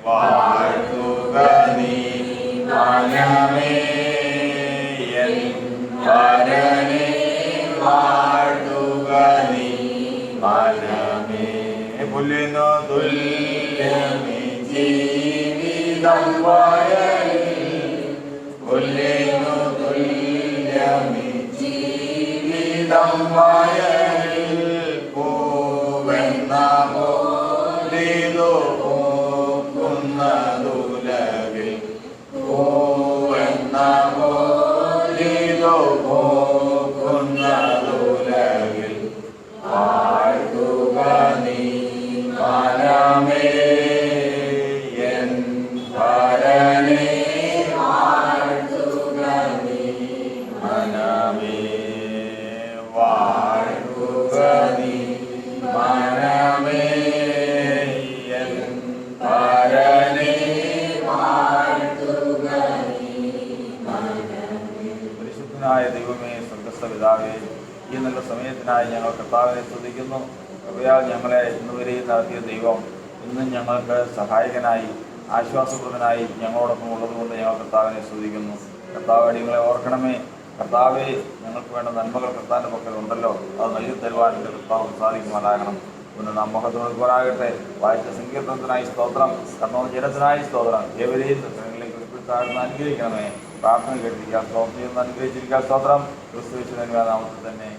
വാഴ്ത്തുക നീ മനമേ എൻ പരനെ വാഴ്ത്തുക നീ മനമേ. പുല്ലിനു തുല്യമീ ജീവിതം വയലിൽ, പുല്ലിനു തുല്യമീ ജീവിതം വയലിൽ, പൂവെന്ന പോലിതു പൂക്കുന്നതുലകിൽ, പൂവെന്ന പോലിതു പൂക്കുന്നതുലകിൽ, വാഴ്ത്തുക നീ മനമേ എൻ പരനെ വാഴ്ത്തുക നീ മനമേ. വാഴ്ത്തുക നീ മനമേ എൻ പരനെ വാഴ്ത്തുക നീ മനമേ. പരിശുദ്ധനായ ദൈവമേ, സ്വർഗ്ഗസ്ഥ പിതാവേ, ഈ നല്ല സമയത്തിനായി ഞങ്ങൾ കർത്താവിനെ സ്തുതിക്കുന്നു. കൃപയാൽ ഞങ്ങളെ ഇന്നുവരെയും നടത്തിയ ദൈവം ഇന്നും ഞങ്ങൾക്ക് സഹായകനായി ആശ്വാസപ്രദനായി ഞങ്ങളോടൊപ്പം ഉള്ളതുകൊണ്ട് ഞങ്ങൾ കർത്താവിനെ സ്തുതിക്കുന്നു. കർത്താവ് അടികളെ ഓർക്കണമേ. കർത്താവെ, ഞങ്ങൾക്ക് വേണ്ട നന്മകൾ കർത്താവിൻ്റെ പക്കൽ ഉണ്ടല്ലോ, അത് നൽകി തരുവാൻ എൻ്റെ കർത്താവ് സാധിക്കുവാനാകണം. ഒന്ന് നാം മഹത്വമാകട്ടെ. വായിച്ച സങ്കീർത്തനത്തിനായി സ്തോത്രം, കർമ്മജനത്തിനായി സ്തോത്രം. ഏവരെയും സത്യങ്ങളിലേക്ക് ഉൾപ്പെടുത്താൻ അനുഗ്രഹിക്കണമേ. പ്രാർത്ഥന കേട്ടിരിക്കാം, സ്തോത്രം ചെയ്യുന്ന അനുഗ്രഹിച്ചിരിക്കാൻ സ്തോത്രം. ക്രിസ്തുവിന്റെ നാമത്തിൽ തന്നെ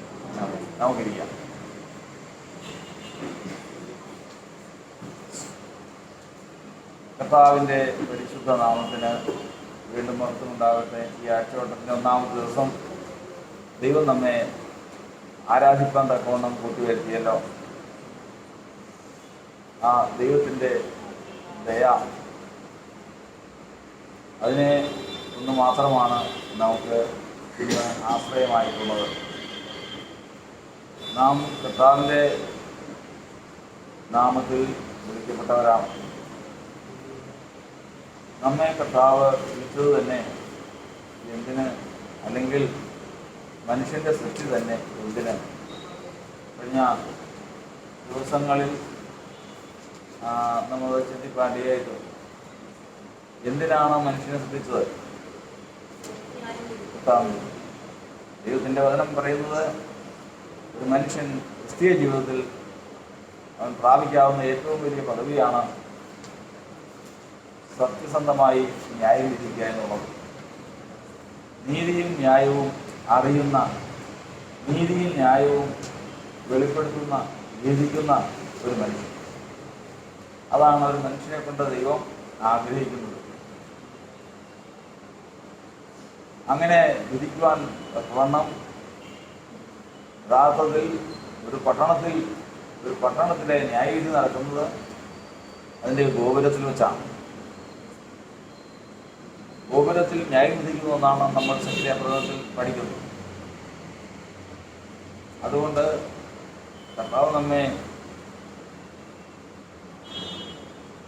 നമുക്കിരിക്കാം. കർത്താവിൻ്റെ പരിശുദ്ധ നാമത്തിന് വീണ്ടും മഹത്വമുണ്ടാകട്ടെ. ഈ ആഴ്ചവട്ടത്തിൻ്റെ ഒന്നാമത്തെ ദിവസം ദൈവം നമ്മെ ആരാധിപ്പാൻ തക്കവണ്ണം കൂട്ടിവരുത്തിയല്ലോ. ആ ദൈവത്തിൻ്റെ ദയ, അതിനെ ഒന്ന് മാത്രമാണ് നമുക്ക് ഇന്ന് ആശ്രയമായിട്ടുള്ളത്. നാം കർത്താവിൻ്റെ നാമത്തിൽ വിളിക്കപ്പെട്ടവരാണ്. നമ്മെ കർത്താവ് വിളിച്ചത് തന്നെ എന്തിന്? അല്ലെങ്കിൽ മനുഷ്യൻ്റെ സൃഷ്ടി തന്നെ എന്തിന്? കഴിഞ്ഞ ദിവസങ്ങളിൽ നമ്മൾ ചിന്തിപ്പാണ്ടിയായിട്ട് എന്തിനാണ് മനുഷ്യനെ സൃഷ്ടിച്ചത്? ദൈവത്തിൻ്റെ വചനം പറയുന്നത്, ഒരു മനുഷ്യൻ ക്രിസ്തീയ ജീവിതത്തിൽ അവൻ പ്രാപിക്കാവുന്ന ഏറ്റവും വലിയ പദവിയാണ് സത്യസന്ധമായി ന്യായം വിധിക്കുക എന്നുള്ളത്. നീതിയും ന്യായവും അറിയുന്ന, നീതിയും ന്യായവും വെളിപ്പെടുത്തുന്ന, വിധിക്കുന്ന ഒരു മനുഷ്യൻ. അതാണ് ഒരു മനുഷ്യനെ കൊണ്ട് ദൈവം ആഗ്രഹിക്കുന്നത്. അങ്ങനെ വിധിക്കുവാൻ വണ്ണം യഥാർത്ഥത്തിൽ ഒരു പട്ടണത്തിലെ ന്യായവിധി നടക്കുന്നത് അതിൻ്റെ ഗോപുരത്തിൽ വെച്ചാണ്. ഗോപുരത്തിൽ ന്യായം വിധിക്കുന്ന ഒന്നാണ് നമ്മൾ സംഖ്യാ പ്രയോഗത്തിൽ പഠിക്കുന്നത്. അതുകൊണ്ട് കർത്താവ് നമ്മെ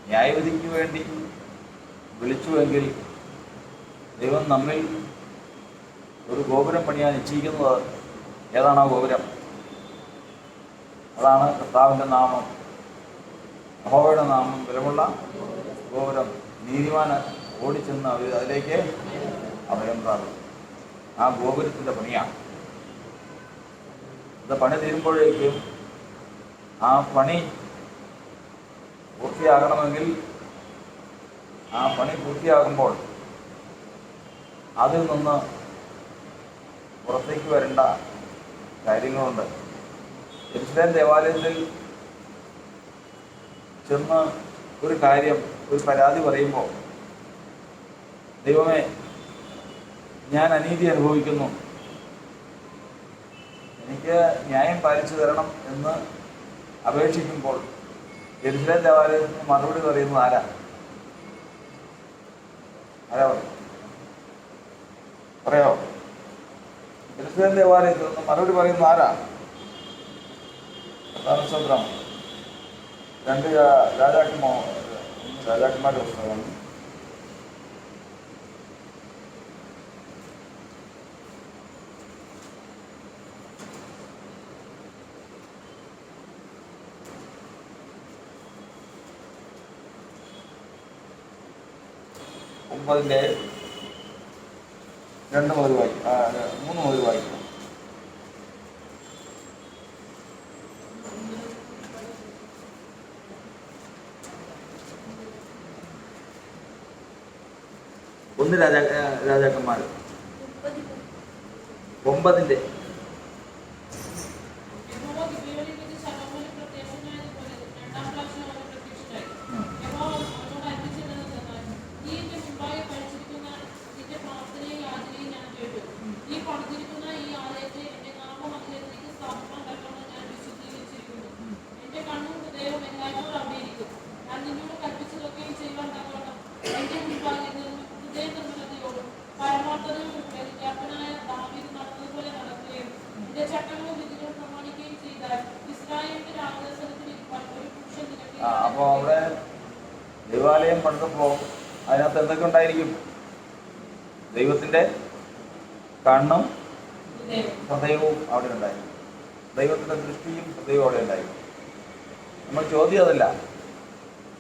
ന്യായവിധിക്ക് വേണ്ടി വിളിച്ചുവെങ്കിൽ ദൈവം നമ്മിൽ ഒരു ഗോപുരം പണിയാൻ നിശ്ചയിക്കുന്നത് ഏതാണ്? ആ ഗോപുരം അതാണ് കർത്താവിൻ്റെ നാമം, യഹോവയുടെ നാമം ബലമുള്ള ഗോപുരം. നീതിമാന് ഓടിച്ചെന്ന് അതിലേക്ക് അഭയം പ്രാപിക്കും. ആ ഗോപുരത്തിൻ്റെ പണിയാണ്. ഇത് പണി തീരുമ്പോഴേക്കും ആ പണി പൂർത്തിയാകണമെങ്കിൽ, ആ പണി പൂർത്തിയാകുമ്പോൾ അതിൽ നിന്ന് പുറത്തേക്ക് വരേണ്ട കാര്യങ്ങളുണ്ട്. യെരൂശലേം ദേവാലയത്തിൽ ചെന്ന് ഒരു കാര്യം, ഒരു പരാതി പറയുമ്പോൾ, ദൈവമേ, ഞാൻ അനീതി അനുഭവിക്കുന്നു, എനിക്ക് ന്യായം പാലിച്ചു തരണം എന്ന് അപേക്ഷിക്കുമ്പോൾ യെരൂശലേം ദേവാലയത്തിൽ നിന്ന് മറുപടി പറയുന്നത് ആരാ പറയാമോ? യെരൂശലേം ദേവാലയത്തിൽ നിന്ന് മറുപടി പറയുന്നത് ആരാ? സ്വന്തം 2 രാജാക്കന്മാരുടെ പുസ്തകം 2 9:2 മുതൽ വായിക്കും, 3 മുതൽ വായിക്കും. ഒന്ന് രാജാക്കന്മാർ 9. അപ്പോൾ അവിടെ ദൈവാലയം പണിതപ്പോൾ അതിനകത്ത് എന്തൊക്കെ ഉണ്ടായിരിക്കും? ദൈവത്തിൻ്റെ കണ്ണും ഹൃദയവും അവിടെ ഉണ്ടായിരിക്കും. ദൈവത്തിൻ്റെ ദൃഷ്ടിയും ഹൃദയവും അവിടെ ഉണ്ടായിരിക്കും. നമ്മൾ ചോദ്യം അതല്ല.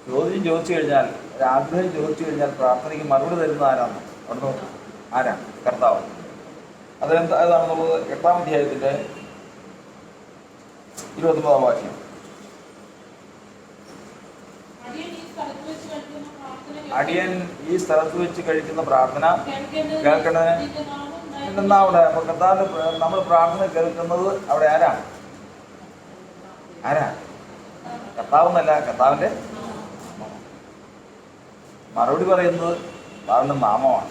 ചോദ്യം ചോദിച്ചു കഴിഞ്ഞാൽ, ഒരാഗ്രഹം ചോദിച്ചു കഴിഞ്ഞാൽ പ്രാർത്ഥനയ്ക്ക് മറുപടി തരുന്ന ആരാണ്? അവിടുന്ന് ആരാ? കർത്താവ്. അതാണെന്നുള്ളത് 8-ാം അധ്യായത്തിൻ്റെ 29-ാം വാക്യം. അടിയൻ ഈ സ്ഥലത്ത് വെച്ച് കഴിക്കുന്ന പ്രാർത്ഥന കേൾക്കണതിന് അവിടെ. അപ്പൊ കർത്താവിന്റെ നമ്മൾ പ്രാർത്ഥന കേൾക്കുന്നത് അവിടെ ആരാ? കർത്താവെന്നല്ല, കർത്താവിന്റെ മറുപടി പറയുന്നത് കർത്താവിന്റെ നാമമാണ്.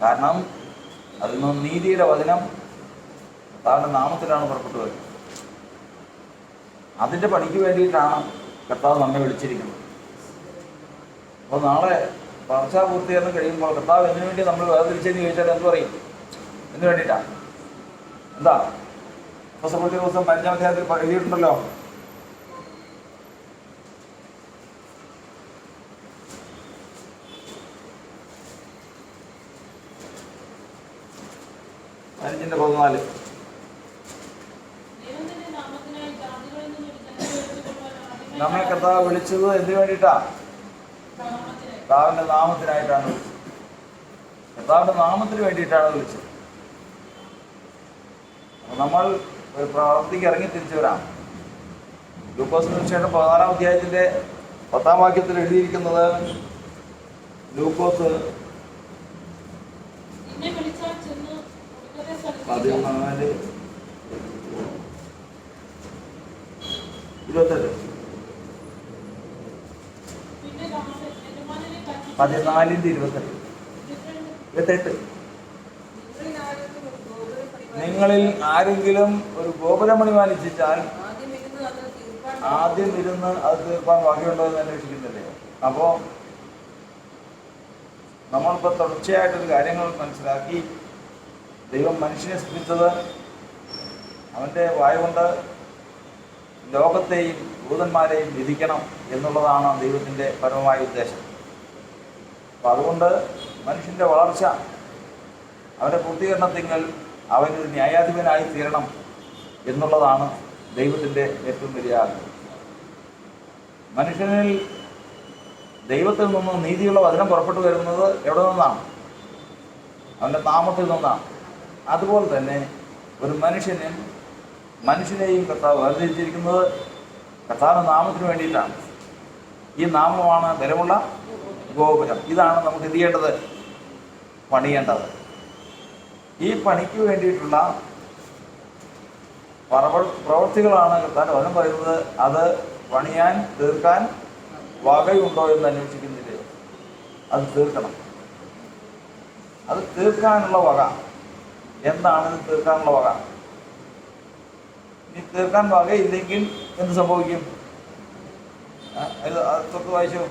കാരണം അതിൽ നിന്ന് നീതിയുടെ വചനം കർത്താവിന്റെ നാമത്തിലാണ് പുറപ്പെട്ടു വരുന്നത്. അതിൻ്റെ പണിക്ക് വേണ്ടിയിട്ടാണ് കർത്താവ് നമ്മെ വിളിച്ചിരിക്കുന്നത്. അപ്പോൾ നാളെ പറച്ച പൂർത്തീകരണം കഴിയുമ്പോൾ കർത്താവ് എന്തിനു വേണ്ടി നമ്മൾ വേർതിരിച്ചെന്ന് ചോദിച്ചാൽ എന്ത് പറയും? എന്തിനു വേണ്ടിയിട്ടാണ്? എന്താ? അപ്പോസ്തലപ്രവൃത്തി ദിവസം 5-ാം അധ്യായത്തിൽ എഴുതിയിട്ടുണ്ടല്ലോ, അതിൻ്റെ 14. നമ്മെ കർത്താവ് വിളിച്ചത് എന്തിനു വേണ്ടിയിട്ടാ? കർത്താവിൻ്റെ നാമത്തിനായിട്ടാണ് വിളിച്ചത്. കർത്താവിൻ്റെ നാമത്തിന് വേണ്ടിയിട്ടാണ് വിളിച്ചത്. നമ്മൾ ഒരു പ്രവൃത്തിക്ക് ഇറങ്ങി തിരിച്ചവരാണ്. ലൂക്കോസ് സുവിശേഷം 14-ാം അധ്യായത്തിൻ്റെ 10-ാം വാക്യത്തിൽ എഴുതിയിരിക്കുന്നത്, ലൂക്കോസ് 14:28. 14:28. നിങ്ങളിൽ ആരെങ്കിലും ഒരു ഗോപുരമണിമാൻ ഇച്ഛിച്ചാൽ ആദ്യം ഇരുന്ന് അത് തീർപ്പാൻ വകയുണ്ടോ എന്ന് അന്വേഷിക്കുന്നില്ലേ? അപ്പോൾ നമ്മളിപ്പോൾ തുടർച്ചയായിട്ടൊരു കാര്യങ്ങൾ മനസ്സിലാക്കി, ദൈവം മനുഷ്യനെ സൃഷ്ടിച്ചത് അവൻ്റെ വായ കൊണ്ട് ലോകത്തെയും ദൂതന്മാരെയും വിധിക്കണം എന്നുള്ളതാണ് ദൈവത്തിൻ്റെ പരമമായ ഉദ്ദേശം. അപ്പം അതുകൊണ്ട് മനുഷ്യൻ്റെ വളർച്ച, അവൻ്റെ പൂർത്തീകരണത്തിങ്കൽ അവനൊരു ന്യായാധിപനായി തീരണം എന്നുള്ളതാണ് ദൈവത്തിൻ്റെ ഏറ്റവും വലിയ ആഗ്രഹം. മനുഷ്യനിൽ ദൈവത്തിൽ നിന്ന് നീതിയുള്ള വചനം പുറപ്പെട്ടു വരുന്നത് എവിടെ നിന്നാണ്? അവൻ്റെ നാമത്തിൽ നിന്നാണ്. അതുപോലെ തന്നെ ഒരു മനുഷ്യനെയും കർത്താവ് വേർതിരിച്ചിരിക്കുന്നത് കർത്താവിൻ്റെ നാമത്തിന് വേണ്ടിയിട്ടാണ്. ഈ നാമമാണ് ബലമുള്ള ഗോപുരം. ഇതാണ് നമുക്ക് എന്ത് ചെയ്യേണ്ടത്? പണിയേണ്ടത്. ഈ പണിക്ക് വേണ്ടിയിട്ടുള്ള പ്രവൃത്തികളാണ് കർത്താവിൻ്റെ വചനം പറയുന്നത്. അത് പണിയാൻ തീർക്കാൻ വകയുണ്ടോ എന്ന് അന്വേഷിക്കുന്നില്ലേ? അത് തീർക്കണം. അത് തീർക്കാനുള്ള വക എന്താണ്? ഇത് തീർക്കാനുള്ള വക. ഇനി തീർക്കാൻ വകയില്ലെങ്കിൽ എന്ത് സംഭവിക്കും? തൊട്ട് വായിച്ചു.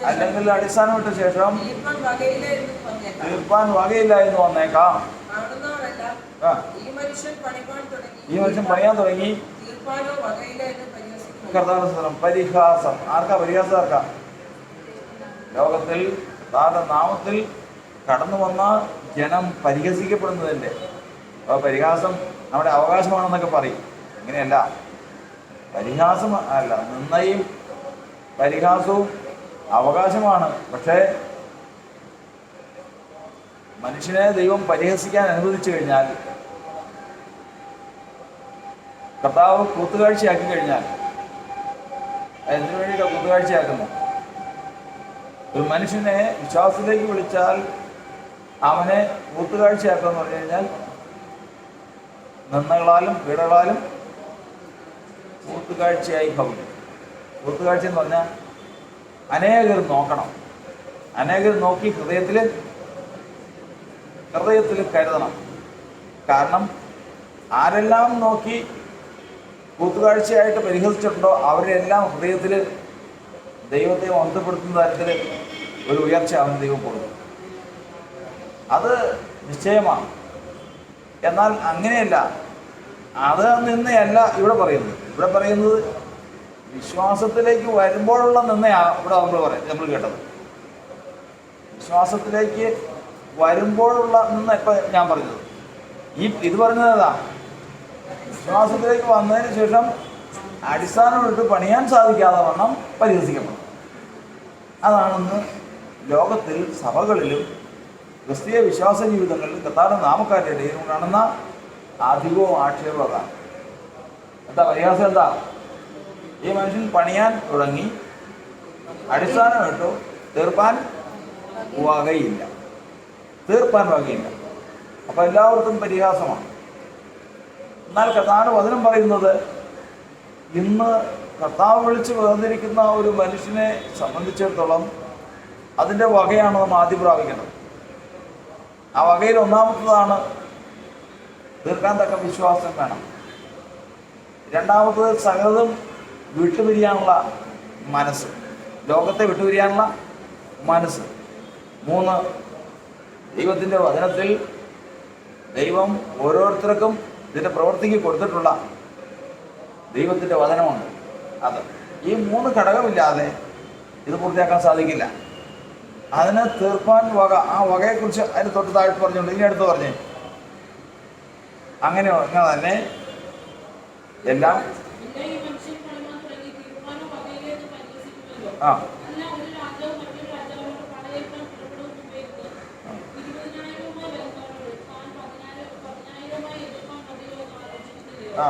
അല്ലെങ്കിൽ അടിസ്ഥാനം വിട്ട ശേഷം തീർപ്പാൻ വകയില്ല എന്ന് വന്നേക്കാം. ഈ മനുഷ്യൻ പണിയാൻ തുടങ്ങി. കർത്താവിന്റെ പരിഹാസം. ആർക്കാ പരിഹാസം? ആർക്കാ? ലോകത്തിൽ താന്റെ നാമത്തിൽ കടന്നു വന്ന ജനം പരിഹസിക്കപ്പെടുന്നതിൻ്റെ പരിഹാസം നമ്മുടെ അവകാശമാണെന്നൊക്കെ പറയും. ഇങ്ങനെയല്ല. പരിഹാസം അല്ല, നിന്നയും പരിഹാസവും അവകാശമാണ്. പക്ഷേ മനുഷ്യനെ ദൈവം പരിഹസിക്കാൻ അനുവദിച്ചു കഴിഞ്ഞാൽ, കർത്താവ് കൂത്തുകാഴ്ചയാക്കി കഴിഞ്ഞാൽ, എന്തിനു വേണ്ടിയിട്ടാണ് കൂത്തുകാഴ്ചയാക്കുന്നത്? ഒരു മനുഷ്യനെ വിശ്വാസത്തിലേക്ക് വിളിച്ചാൽ അവനെ കൂത്തുകാഴ്ചയാക്കുക എന്ന് പറഞ്ഞു കഴിഞ്ഞാൽ നിന്ദകളാലും പീഡകളാലും കൂത്തുകാഴ്ചയായി ഭവിക്കും. കൂത്തുകാഴ്ച എന്ന് പറഞ്ഞാൽ അനേകർ നോക്കണം, അനേകർ നോക്കി ഹൃദയത്തിൽ കരുതണം. കാരണം ആരെല്ലാം നോക്കി കൂത്തുകാഴ്ചയായിട്ട് പരിഹസിച്ചിട്ടുണ്ടോ അവരെല്ലാം ഹൃദയത്തിൽ ദൈവത്തെ ബന്ധപ്പെടുത്തുന്ന തരത്തിൽ ഒരു ഉയർച്ച അവന് ദൈവം കൊടുക്കും. അത് നിശ്ചയമാണ്. എന്നാൽ അങ്ങനെയല്ല, അത് നിന്നയല്ല ഇവിടെ പറയുന്നത്. ഇവിടെ പറയുന്നത് വിശ്വാസത്തിലേക്ക് വരുമ്പോഴുള്ള നിന്നയാണ് ഇവിടെ നമ്മൾ കേട്ടത്. വിശ്വാസത്തിലേക്ക് വരുമ്പോഴുള്ള നിന്ന് ഇപ്പം ഞാൻ പറഞ്ഞത് ഇത് പറഞ്ഞതാ. വിശ്വാസത്തിലേക്ക് വന്നതിന് ശേഷം അടിസ്ഥാനമിട്ട് പണിയാൻ സാധിക്കാതെ വണ്ണം പരിഹസിക്കപ്പെടും. അതാണെന്ന് ലോകത്തിൽ സഭകളിലും ക്രിസ്തീയ വിശ്വാസ ജീവിതങ്ങളിലും കർത്താവിന്റെ നാമക്കാരുടെ ഇടയിൽ കാണുന്ന അധികവും ആക്ഷേപവും അതാണ്. എന്താ പരിഹാസം? എന്താ? ഈ മനുഷ്യൻ പണിയാൻ തുടങ്ങി, അടിസ്ഥാനമിട്ടു, തീർപ്പാൻ വകയില്ല. അപ്പം എല്ലാവർക്കും പരിഹാസമാണ്. എന്നാൽ കർത്താവിന്റെ വചനം പറയുന്നത് ഇന്ന് കർത്താവ് വിളിച്ച് വേർതിരിക്കുന്ന ഒരു മനുഷ്യനെ സംബന്ധിച്ചിടത്തോളം അതിൻ്റെ വകയാണ് നമ്മൾ ആദ്യം പ്രാപിക്കേണ്ടത്. ആ വകയിൽ ഒന്നാമത്തതാണ് തീർക്കാൻ തക്ക വിശ്വാസം വേണം. രണ്ടാമത്തത് സകലതും വിട്ടുപിരിയാനുള്ള മനസ്സ്, ലോകത്തെ വിട്ടുപിരിയാനുള്ള മനസ്സ്. 3, ദൈവത്തിൻ്റെ വചനത്തിൽ ദൈവം ഓരോരുത്തർക്കും ഇതിൻ്റെ പ്രവൃത്തിക്ക് കൊടുത്തിട്ടുള്ള ദൈവത്തിൻ്റെ വചനമുണ്ട്. അത് ഈ 3 ഘടകമില്ലാതെ ഇത് പൂർത്തിയാക്കാൻ സാധിക്കില്ല. അതിന് തീർപ്പാൻ വക, ആ വകയെക്കുറിച്ച് അതിന് തൊട്ട് താഴ്ത്ത് പറഞ്ഞുകൊണ്ട് ഇനി അടുത്ത് പറഞ്ഞേ. അങ്ങനെ തന്നെ എല്ലാം ആ ആ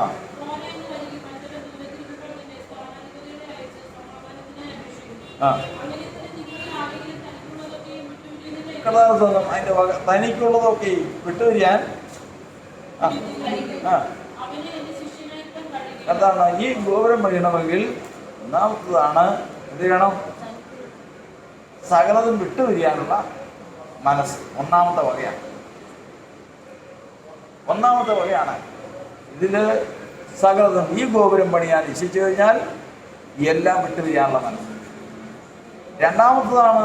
ആ കഥാർത്ഥം അതിൻ്റെ വക തനിക്കുള്ളതൊക്കെ വിട്ടുവരിയാൻ എന്താണ് ഈ ഗോപുരം പണിയണമെങ്കിൽ ഒന്നാമത്തതാണ് എന്ത് ചെയ്യണം? സകലതും വിട്ടുവരിയാനുള്ള മനസ്സ്. ഒന്നാമത്തെ വകയാണ്. ഇതിൽ സകലതും ഈ ഗോപുരം പണിയാൻ ഇച്ഛിച്ചു കഴിഞ്ഞാൽ എല്ലാം വിട്ടുവരിയാനുള്ള മനസ്സ്. രണ്ടാമത്തതാണ്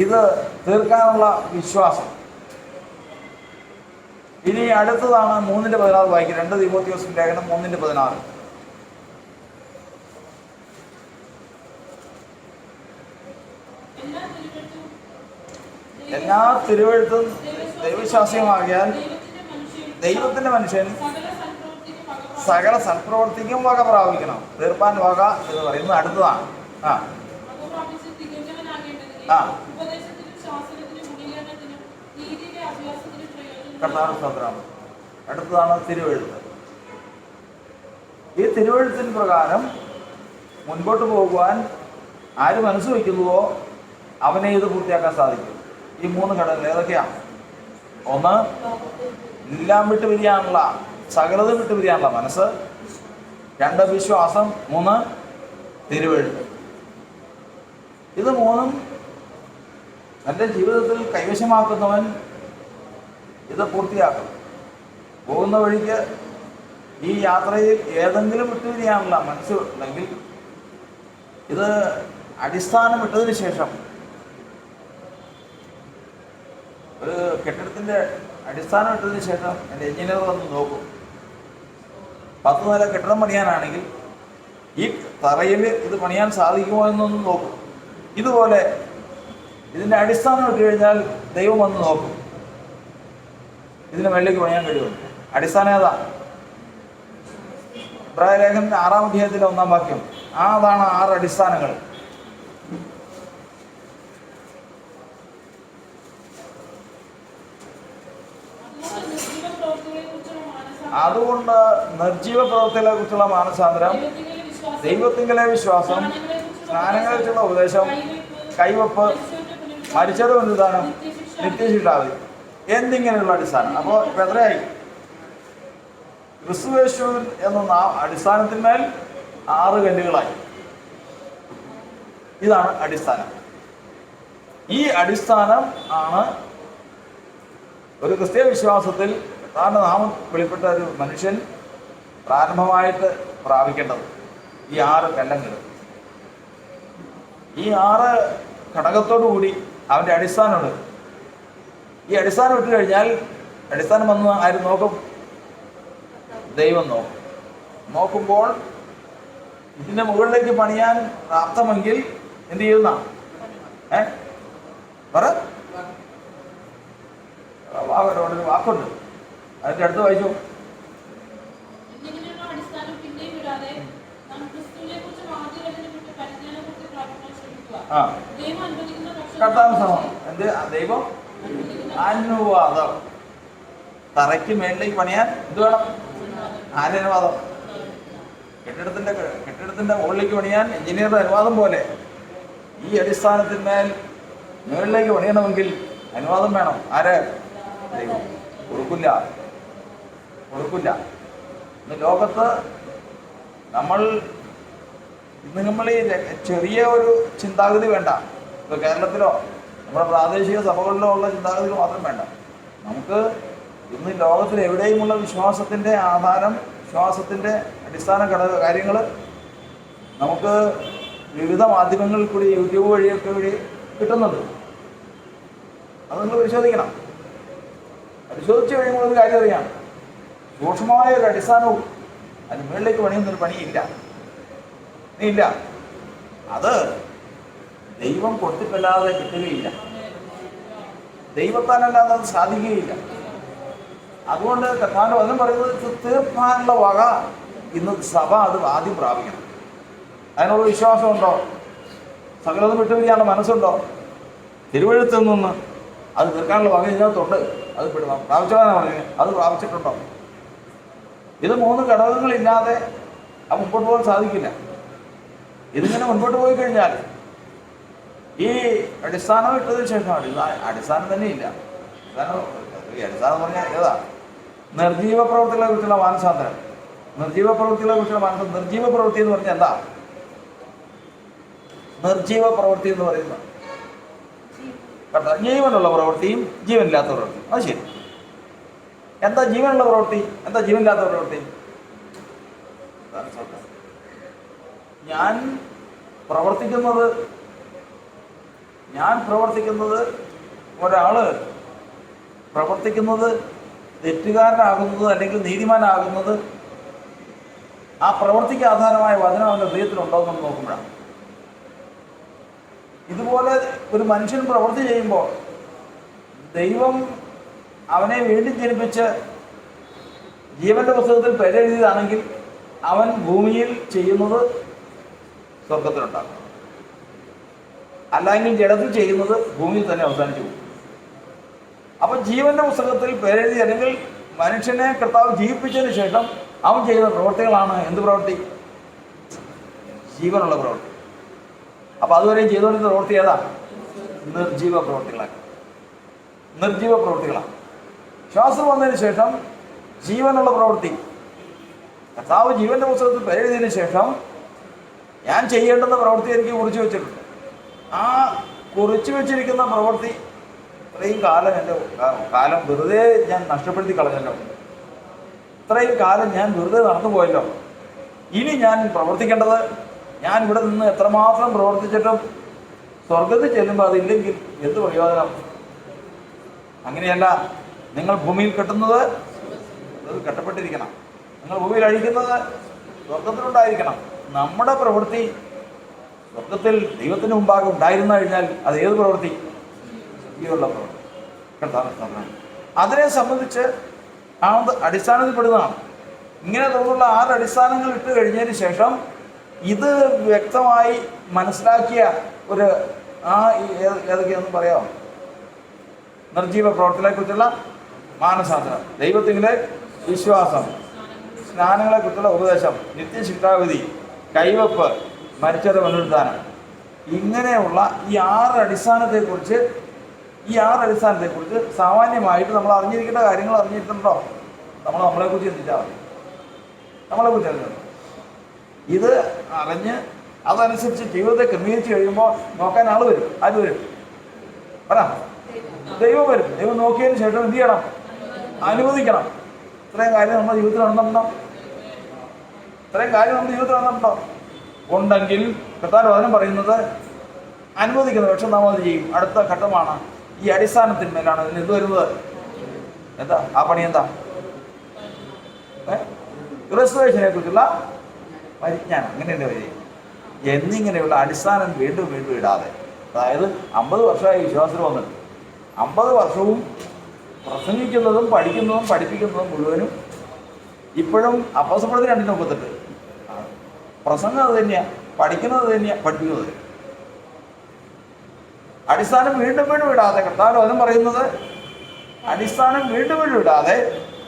ഇത് തീർക്കാനുള്ള വിശ്വാസം. ഇനി അടുത്തതാണ് 3:16 വായിക്കും. 2 തീമോഥെയോസ് ലേഖനം 3:16. എല്ലാ തിരുവെഴുത്തും ദൈവശാസ്ത്രമാകിയാൽ ദൈവത്തിന്റെ മനുഷ്യൻ സകല സൽപ്രവർത്തിക്കും വക പ്രാപിക്കണം. തീർപ്പാൻ വക എന്ന് പറയുന്നത് അടുത്തതാണ്. കർത്താവ് അടുത്തതാണ് തിരുവെഴുത്ത്. ഈ തിരുവെഴുത്തിന് പ്രകാരം മുൻപോട്ട് പോകുവാൻ ആര് മനസ്സ് വയ്ക്കുന്നുവോ അവനെ ഇത് പൂർത്തിയാക്കാൻ സാധിക്കും. ഈ 3 ഘടകങ്ങൾ ഏതൊക്കെയാണ്? 1, എല്ലാം വിട്ടുപിരിയാനുള്ള, സകലതും വിട്ടുപിരിയാനുള്ള മനസ്സ്. 2, വിശ്വാസം. 3, തിരുവെഴുത്ത്. ഇത് 3ഉം തൻ്റെ ജീവിതത്തിൽ കൈവശമാക്കുന്നവൻ ഇത് പൂർത്തിയാക്കും. പോകുന്ന വഴിക്ക് ഈ യാത്രയിൽ ഏതെങ്കിലും വിട്ടുപിരിയാനുള്ള മനസ്സ് ഉണ്ടെങ്കിൽ ഇത് അടിസ്ഥാനം ഇട്ടതിന് ശേഷം, ഒരു കെട്ടിടത്തിൻ്റെ അടിസ്ഥാനം ഇട്ടതിന് ശേഷം എൻ്റെ എഞ്ചിനീയർ വന്ന് നോക്കും. 10 നില കെട്ടിടം പണിയാനാണെങ്കിൽ ഈ തറയിൽ ഇത് പണിയാൻ സാധിക്കുമോ എന്നൊന്നും നോക്കും. ഇതുപോലെ ഇതിൻ്റെ അടിസ്ഥാനം ഇട്ട് കഴിഞ്ഞാൽ ദൈവം വന്ന് നോക്കും, ഇതിന് മേളിലേക്ക് പണിയാൻ കഴിയുമോ. അടിസ്ഥാനം ഏതാ? ഇബ്രായ ലേഖനം 6-ാം അധ്യായത്തിലെ 1-ാം വാക്യം. അതാണ് 6 അടിസ്ഥാനങ്ങൾ. അതുകൊണ്ട് നിർജീവ പ്രവൃത്തികളെ കുറിച്ചുള്ള മാനസാന്തരം, ദൈവത്തിങ്കലെ വിശ്വാസം, സ്നാനങ്ങളെ കുറിച്ചുള്ള ഉപദേശം, കൈവപ്പ്, മരിച്ചത് പുനരുദ്ധാനം, നിത്യശിക്ഷാവിധി എന്നിങ്ങനെയുള്ള അടിസ്ഥാനം. അപ്പോൾ ഇപ്പം എത്രയായി? ക്രിസ്തുയേശു എന്ന അടിസ്ഥാനത്തിന്മേൽ 6 കല്ലുകളായി. ഇതാണ് അടിസ്ഥാനം. ഈ അടിസ്ഥാനം ആണ് ഒരു ക്രിസ്തീയ വിശ്വാസത്തിൽ കർത്താവിന്റെ നാമം വെളിപ്പെട്ട ഒരു മനുഷ്യൻ പ്രാരംഭമായിട്ട് പ്രാപിക്കേണ്ടത്. ഈ 6 കല്ലങ്ങൾ, ഈ 6 ഘടകത്തോടു കൂടി അവൻ്റെ അടിസ്ഥാനമുണ്ട്. ഈ അടിസ്ഥാനം ഇട്ട് കഴിഞ്ഞാൽ അടിസ്ഥാനം വന്ന് ആരും നോക്കും? ദൈവം നോക്കും. നോക്കുമ്പോൾ ഇതിൻ്റെ മുകളിലേക്ക് പണിയാൻ പ്രാപ്തമെങ്കിൽ എന്ത് ചെയ്യുന്ന ഒരു വാക്കുണ്ട്, അതിൻ്റെ അടുത്ത് വായിച്ചു. കർത്താനുസരണം എന്ത്? ദൈവം അനുവാദം. തറയ്ക്ക് മേളിലേക്ക് പണിയാൻ എന്ത് വേണം? ആരനുവാദം. കെട്ടിടത്തിന്റെ മുകളിലേക്ക് പണിയാൻ എഞ്ചിനീയറുടെ അനുവാദം പോലെ ഈ അടിസ്ഥാനത്തിന്മേൽ മുകളിലേക്ക് പണിയണമെങ്കിൽ അനുവാദം വേണം. ആര്? ദൈവം. കൊടുക്കില്ല. ഇന്ന് ലോകത്ത് നമ്മൾ ഈ ചെറിയ ഒരു ചിന്താഗതി വേണ്ട. ഇപ്പോൾ കേരളത്തിലോ നമ്മുടെ പ്രാദേശിക സഭകളിലോ ഉള്ള ചിന്താഗതികൾ മാത്രം വേണ്ട. നമുക്ക് ഇന്ന് ലോകത്തിൽ എവിടെയുമുള്ള വിശ്വാസത്തിൻ്റെ ആധാരം, വിശ്വാസത്തിൻ്റെ അടിസ്ഥാന കാര്യങ്ങൾ നമുക്ക് വിവിധ മാധ്യമങ്ങളിൽ കൂടി, യൂട്യൂബ് വഴിയൊക്കെ വഴി കിട്ടുന്നുണ്ട്. അത് നിങ്ങൾ പരിശോധിക്കണം. പരിശോധിച്ച് കഴിയുമ്പോൾ ഒരു കാര്യം അറിയാം, സൂക്ഷ്മമായ ഒരു അടിസ്ഥാനവും അതിന് മുകളിലേക്ക് പണിയുന്നൊരു പണിയില്ല. ഇല്ല, അത് ദൈവം കൊടുത്തിട്ടല്ലാതെ കിട്ടുകയില്ല. ദൈവത്താനല്ലാതെ അത് സാധിക്കുകയില്ല. അതുകൊണ്ട് കർത്താവിന്റെ വചനം പറയുന്നത് തീർപ്പാനുള്ള വക ഇന്ന് സഭ അത് ആദ്യം പ്രാപിക്കണം. അതിനുള്ള വിശ്വാസമുണ്ടോ? സകലതും വിട്ടുപിരിയാനുള്ള മനസ്സുണ്ടോ? തിരുവഴുത്തിൽ നിന്ന് അത് തീർക്കാനുള്ള വക ഇതിനകത്തുണ്ട്. അത് പ്രാപിച്ചതാണ് പറഞ്ഞത്. അത് പ്രാപിച്ചിട്ടുണ്ടോ? ഇത് 3 ഘടകങ്ങളില്ലാതെ അത് മുമ്പോട്ട് പോകാൻ സാധിക്കില്ല. ഇതിങ്ങനെ മുൻപോട്ട് പോയി കഴിഞ്ഞാൽ ഈ അടിസ്ഥാനം ഇട്ടതിന് ശേഷമാണ് അടിസ്ഥാനം തന്നെ ഇല്ല. അടിസ്ഥാനം എന്ന് പറഞ്ഞാൽ ഏതാ? നിർജീവ പ്രവൃത്തികളെ കുറിച്ചുള്ള മാനസാന്തരം. നിർജീവ പ്രവൃത്തികളെ കുറിച്ചുള്ള മാനസാന്തരം. നിർജീവ പ്രവൃത്തി എന്ന് പറഞ്ഞാൽ എന്താ? നിർജീവ പ്രവൃത്തി എന്ന് പറയുന്നത് കേട്ടോ, ജീവനുള്ള പ്രവൃത്തിയും ജീവനില്ലാത്ത പ്രവൃത്തി. അത് ശരി. എന്താ ജീവനുള്ള പ്രവൃത്തി? എന്താ ജീവനില്ലാത്ത പ്രവൃത്തി? ഞാൻ പ്രവർത്തിക്കുന്നത് ഒരാള് പ്രവർത്തിക്കുന്നത് തെറ്റുകാരനാകുന്നത് അല്ലെങ്കിൽ നീതിമാനാകുന്നത് ആ പ്രവൃത്തിക്ക് ആധാരമായ വചനം അവൻ്റെ ഹൃദയത്തിലുണ്ടോ എന്ന് നോക്കുമ്പോഴാണ്. ഇതുപോലെ ഒരു മനുഷ്യൻ പ്രവൃത്തി ചെയ്യുമ്പോൾ ദൈവം അവനെ വീണ്ടും ജനിപ്പിച്ച് ജീവന്റെ പുസ്തകത്തിൽ പേരെഴുതിയതാണെങ്കിൽ അവൻ ഭൂമിയിൽ ചെയ്യുന്നത് സ്വർഗത്തിലുണ്ടാകും. അല്ലെങ്കിൽ ജഡത്തിൽ ചെയ്യുന്നത് ഭൂമിയിൽ തന്നെ അവസാനിച്ചു പോകും. അപ്പൊ ജീവന്റെ പുസ്തകത്തിൽ പേരെഴുതി അല്ലെങ്കിൽ മനുഷ്യനെ കർത്താവ് ജീവിപ്പിച്ചതിന് ശേഷം അവൻ ചെയ്യുന്ന പ്രവൃത്തികളാണ് എന്ത് പ്രവൃത്തി? ജീവനുള്ള പ്രവൃത്തി. അപ്പൊ അതുവരെ ചെയ്തുകൊണ്ടിരുന്ന പ്രവൃത്തി ഏതാ? നിർജീവ പ്രവൃത്തികളാണ്. ശ്വാസം വന്നതിന് ശേഷം ജീവനുള്ള പ്രവൃത്തി. കർത്താവ് ജീവന്റെ പുസ്തകത്തിൽ പേരെഴുതിയതിനു ശേഷം ഞാൻ ചെയ്യേണ്ടുന്ന പ്രവൃത്തി എനിക്ക് കുറിച്ച് വെച്ചിട്ടുണ്ട്. ആ കുറിച്ച് വെച്ചിരിക്കുന്ന പ്രവൃത്തി ഇത്രയും കാലം എൻ്റെ കാലം വെറുതെ ഞാൻ നഷ്ടപ്പെടുത്തി കളഞ്ഞല്ലോ. ഇത്രയും കാലം ഞാൻ വെറുതെ നടന്നു പോയല്ലോ. ഇനി ഞാൻ പ്രവർത്തിക്കേണ്ടത്, ഞാൻ ഇവിടെ നിന്ന് എത്രമാത്രം പ്രവർത്തിച്ചിട്ടും സ്വർഗത്തിൽ ചെല്ലുമ്പോൾ അതില്ലെങ്കിൽ എന്ത് പ്രയോജനം? അങ്ങനെയല്ല. നിങ്ങൾ ഭൂമിയിൽ കെട്ടുന്നത് അത് കെട്ടപ്പെട്ടിരിക്കണം. നിങ്ങൾ ഭൂമിയിൽ അഴിക്കുന്നത് സ്വർഗത്തിലുണ്ടായിരിക്കണം. നമ്മുടെ പ്രവൃത്തി സ്വർഗത്തിൽ ദൈവത്തിന് മുമ്പാകെ ഉണ്ടായിരുന്നു കഴിഞ്ഞാൽ അത് ഏത് പ്രവൃത്തി? ജീവനുള്ള പ്രവൃത്തി. കർത്താവിനെ അതിനെ സംബന്ധിച്ച് അടിസ്ഥാനത്തിൽപ്പെടുന്നതാണ്. ഇങ്ങനെ തോന്നുന്ന 6 അടിസ്ഥാനങ്ങൾ ഇട്ട് കഴിഞ്ഞതിന് ശേഷം ഇത് വ്യക്തമായി മനസ്സിലാക്കിയ ഒരു ഏതൊക്കെയാണെന്ന് പറയാമോ? നിർജീവ പ്രവർത്തനങ്ങളെ കുറിച്ചുള്ള മാനസാന്തരം, ദൈവത്തിൻ്റെ വിശ്വാസം, സ്നാനങ്ങളെ കുറിച്ചുള്ള ഉപദേശം, നിത്യശിക്ഷാവിധി, കൈവപ്പ്, മരിച്ചവരുടെ പുനരുദ്ധാനം, ഇങ്ങനെയുള്ള ഈ ആറ് അടിസ്ഥാനത്തെക്കുറിച്ച് സാമാന്യമായിട്ട് നമ്മൾ അറിഞ്ഞിരിക്കേണ്ട കാര്യങ്ങൾ അറിഞ്ഞിട്ടുണ്ടോ? നമ്മളെക്കുറിച്ച് ചിന്തിച്ചാൽ മതി. നമ്മളെക്കുറിച്ച് അറിഞ്ഞു ഇത് അറിഞ്ഞ് അതനുസരിച്ച് ജീവിതത്തെ ക്രമീകരിച്ച് കഴിയുമ്പോൾ നോക്കാൻ ആൾ വരും. ആര് വരും? പറ. ദൈവം വരും. ദൈവം നോക്കിയതിന് ശേഷം എന്ത് ചെയ്യണം? അനുവദിക്കണം. ഇത്രയും കാര്യം നമ്മുടെ ജീവിതത്തിൽ നടന്നിട്ടുണ്ടോ? ഉണ്ടെങ്കിൽ കർത്താവിന്റെ വചനം പറയുന്നത് അനുവദിക്കുന്നത്. പക്ഷെ നാം അത് ചെയ്യും. അടുത്ത ഘട്ടമാണ് ഈ അടിസ്ഥാനത്തിന്മേലാണ് ഇതിന് എന്ത് വരുന്നത്? എന്താ ആ പണി? എന്താ? റിസർവേഷനെ കുറിച്ചുള്ള പരിജ്ഞാനം. അങ്ങനെയല്ലേ വരിക? എന്നിങ്ങനെയുള്ള അടിസ്ഥാനം വീണ്ടും വീണ്ടും ഇടാതെ, അതായത് 50 വർഷമായി വിശ്വാസത്തിൽ വന്നിട്ട് 50 വർഷവും പ്രസംഗിക്കുന്നതും പഠിക്കുന്നതും പഠിപ്പിക്കുന്നതും മുഴുവനും ഇപ്പോഴും അപ്പോസ്തലപ്രവൃത്തി 2:38 പ്രസംഗം അത് തന്നെയാണ്, പഠിക്കുന്നത് തന്നെയാണ്, പഠിപ്പിക്കുന്നത്. അടിസ്ഥാനം വീണ്ടും വീണ്ടും ഇടാതെ, കർത്താവ് വചനം പറയുന്നത് അടിസ്ഥാനം വീണ്ടും വീണ്ടും ഇടാതെ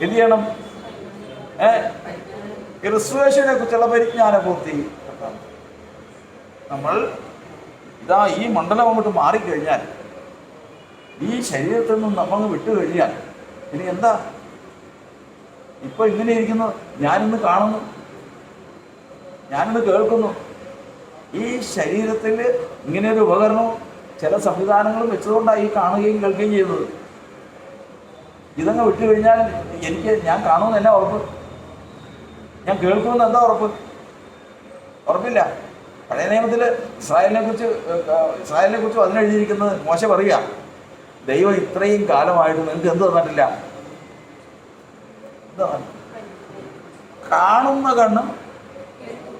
എന്ത് ചെയ്യണം? ക്രിസ്തുയേശുവിനെ കുറിച്ചുള്ള പരിജ്ഞാന പൂർത്തി. നമ്മൾ ഈ മണ്ഡലം അങ്ങോട്ട് മാറിക്കഴിഞ്ഞാൽ, ഈ ശരീരത്തിൽ നിന്നും നമ്മൾ വിട്ടുകഴിഞ്ഞാൽ ഇനി എന്താ? ഇപ്പൊ ഇങ്ങനെ ഇരിക്കുന്നു, ഞാനിന്ന് കാണുന്നു, ഞാനിന്ന് കേൾക്കുന്നു. ഈ ശരീരത്തിൽ ഇങ്ങനെയൊരു ഉപകരണവും ചില സംവിധാനങ്ങളും വെച്ചതുകൊണ്ടാണ് ഈ കാണുകയും കേൾക്കുകയും ചെയ്യുന്നത്. ഇതങ്ങ് വിട്ടുകഴിഞ്ഞാൽ ഞാൻ കാണുമെന്ന് എന്നാ ഉറപ്പ്? ഞാൻ കേൾക്കുമെന്ന് എന്താ ഉറപ്പ്? ഉറപ്പില്ല. പഴയ നിയമത്തിൽ ഇസ്രായേലിനെ കുറിച്ച് അതിനെഴുതിയിരിക്കുന്നത് മോശ പറയുക, ദൈവം ഇത്രയും കാലമായിട്ട് നിങ്ങൾക്ക് എന്ത് തന്നിട്ടില്ല? കാണുന്ന കണ്ണും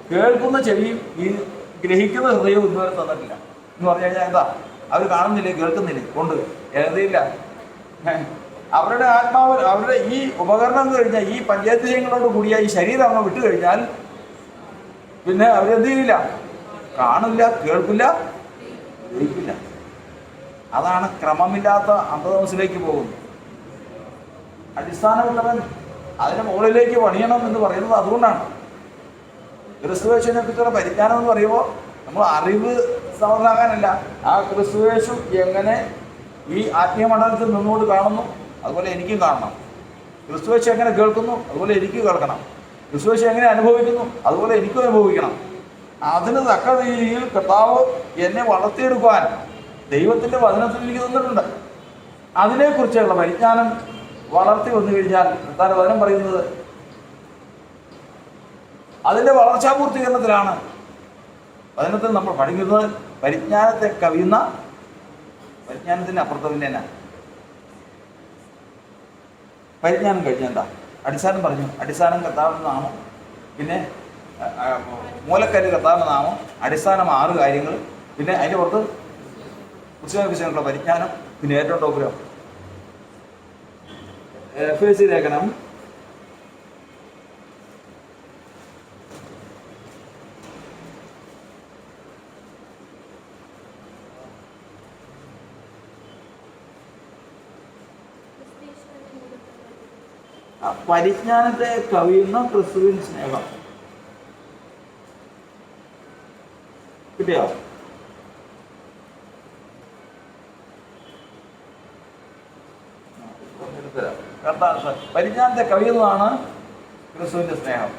കേൾക്കുന്ന ചെവിയും ഈ ഗ്രഹിക്കുന്ന ഹൃദയവും ഇതുവരെ തന്നിട്ടില്ല എന്ന് പറഞ്ഞു കഴിഞ്ഞാൽ എന്താ? അവർ കാണുന്നില്ലേ, കേൾക്കുന്നില്ലേ, കൊണ്ട് എഴുതിയില്ല. അവരുടെ ആത്മാവ്, അവരുടെ ഈ ഉപകരണം കഴിഞ്ഞാൽ, ഈ പഞ്ചേന്ദ്രിയങ്ങളോട് കൂടിയ ഈ ശരീരം അങ്ങ് വിട്ടു കഴിഞ്ഞാൽ പിന്നെ അവരെന്ത് ചെയ്യില്ല? കാണില്ല, കേൾക്കില്ല, ഗ്രഹിക്കില്ല. അതാണ് ക്രമമില്ലാത്ത അന്ധതമസിലേക്ക് പോകുന്നത്. അടിസ്ഥാനമുള്ളവൻ അതിന് മുകളിലേക്ക് പണിയണം എന്ന് പറയുന്നത് അതുകൊണ്ടാണ്. ക്രിസ്തുയേശുവിനെ കുറിച്ചുള്ള പരിജ്ഞാനം എന്ന് പറയുമ്പോൾ നമ്മൾ അറിവ് സമർദ്ദാക്കാനല്ല, ആ ക്രിസ്തുയേശു എങ്ങനെ ഈ ആത്മീയ മണ്ഡലത്തിൽ നിന്നുകൊണ്ട് കാണുന്നു അതുപോലെ എനിക്കും കാണണം. ക്രിസ്തുയേശു എങ്ങനെ കേൾക്കുന്നു അതുപോലെ എനിക്ക് കേൾക്കണം. ക്രിസ്തുയേശു എങ്ങനെ അനുഭവിക്കുന്നു അതുപോലെ എനിക്കും അനുഭവിക്കണം. അതിന് തക്ക രീതിയിൽ കർത്താവ് എന്നെ വളർത്തിയെടുക്കുവാൻ ദൈവത്തിൻ്റെ വചനത്തിൽ എനിക്ക് തന്നിട്ടുണ്ട്. അതിനെക്കുറിച്ചുള്ള പരിജ്ഞാനം വളർത്തി വന്നു കഴിഞ്ഞാൽ കർത്താവിന്റെ വചനം പറയുന്നത് അതിൻ്റെ വളർച്ചാപൂർത്തീകരണത്തിലാണ്. വചനത്തിൽ നമ്മൾ പഠിക്കുന്നത് പരിജ്ഞാനത്തെ കവിയുന്ന, പരിജ്ഞാനത്തിൻ്റെ അപ്പുറത്ത് പിന്നെ എന്നാ? പരിജ്ഞാനം കഴിഞ്ഞ എന്താ? അടിസ്ഥാനം പറഞ്ഞു. അടിസ്ഥാനം കർത്താവിൻ്റെ നാമം, പിന്നെ മൂലക്കല്ല് കർത്താവിൻ്റെ നാമം, അടിസ്ഥാനം 6 കാര്യങ്ങൾ, പിന്നെ അതിൻ്റെ പുറത്ത് വിഷയങ്ങളുള്ള പരിജ്ഞാനം, പിന്നെ ഏറ്റവും ടോപ്പിലോ എഫേസ്യ ലേഖനം 5 പരിജ്ഞാനത്തെ കവിയുന്ന ക്രിസ്തുവിൻ സ്നേഹം. കിട്ടിയോ? പരിജ്ഞാനത്തെ കവിയുന്നതാണ് ക്രിസ്തുവിൻ്റെ സ്നേഹം.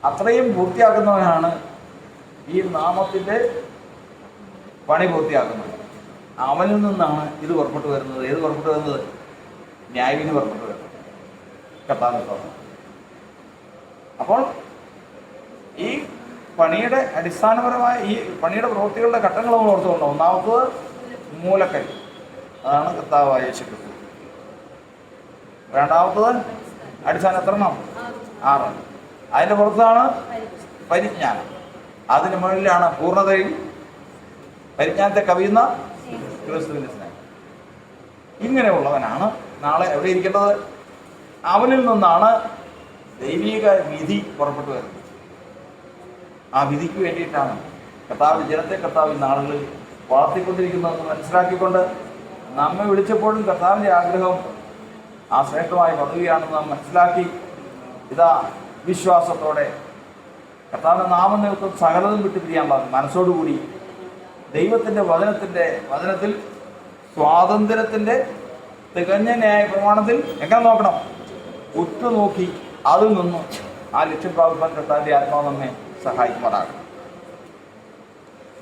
അത്രയും പൂർത്തിയാക്കുന്നവനാണ് ഈ നാമത്തിൻ്റെ പണി പൂർത്തിയാക്കുന്നത്. അവനിൽ നിന്നാണ് ഇത് പുറപ്പെട്ടു വരുന്നത്. ഏത് പുറപ്പെട്ടു വരുന്നത്? ന്യായവിധി പുറപ്പെട്ടു വരുന്നത്. കർത്താവിന്റെ. അപ്പോൾ ഈ പണിയുടെ അടിസ്ഥാനപരമായ ഈ പണിയുടെ പ്രവൃത്തികളുടെ ഘട്ടങ്ങൾ നമ്മൾ ഓർത്തുകൊണ്ടോ. ഒന്നാമത്തത് മൂലക്കൽ, അതാണ് കർത്താവായ യേശു ക്രിസ്തു. രണ്ടാമത്തത് അടിസ്ഥാനം എത്രണ്ണം? 6. അതിൻ്റെ പുറത്താണ് പരിജ്ഞാനം. അതിന് മുകളിലാണ് പൂർണ്ണതയിൽ പരിജ്ഞാനത്തെ കവിയുന്ന ക്രിസ്തുവിൻ്റെ സ്നേഹം. ഇങ്ങനെയുള്ളവനാണ് നാളെ എവിടെ ഇരിക്കേണ്ടത്? അവനിൽ നിന്നാണ് ദൈവിക വിധി പുറപ്പെട്ടു വരുന്നത്. ആ വിധിക്ക് വേണ്ടിയിട്ടാണ് കർത്താവിൻ്റെ ജനത്തെ കർത്താവ് ഈ നാളുകളിൽ വളർത്തിക്കൊണ്ടിരിക്കുന്നതെന്ന് മനസ്സിലാക്കിക്കൊണ്ട് നമ്മെ വിളിച്ചപ്പോഴും കർത്താവിൻ്റെ ആഗ്രഹം ആ ശ്രേഷ്ഠമായ പദവിയാണെന്ന് നാം മനസ്സിലാക്കി ഇതാ വിശ്വാസത്തോടെ കർത്താവിൻ്റെ നാമനിമിത്തം സകലതും വിട്ടുപിരിയാനുള്ള മനസ്സോടുകൂടി ദൈവത്തിൻ്റെ വചനത്തിൽ സ്വാതന്ത്ര്യത്തിൻ്റെ തികഞ്ഞ ന്യായ പ്രമാണത്തിൽ എങ്ങനെ നോക്കണം, ഉറ്റുനോക്കി അതിൽ നിന്നും ആ ലക്ഷ്യം പ്രാപിക്കാൻ കർത്താവിൻ്റെ ആത്മാവ് നമ്മെ സഹായിക്കുമാറാകണം.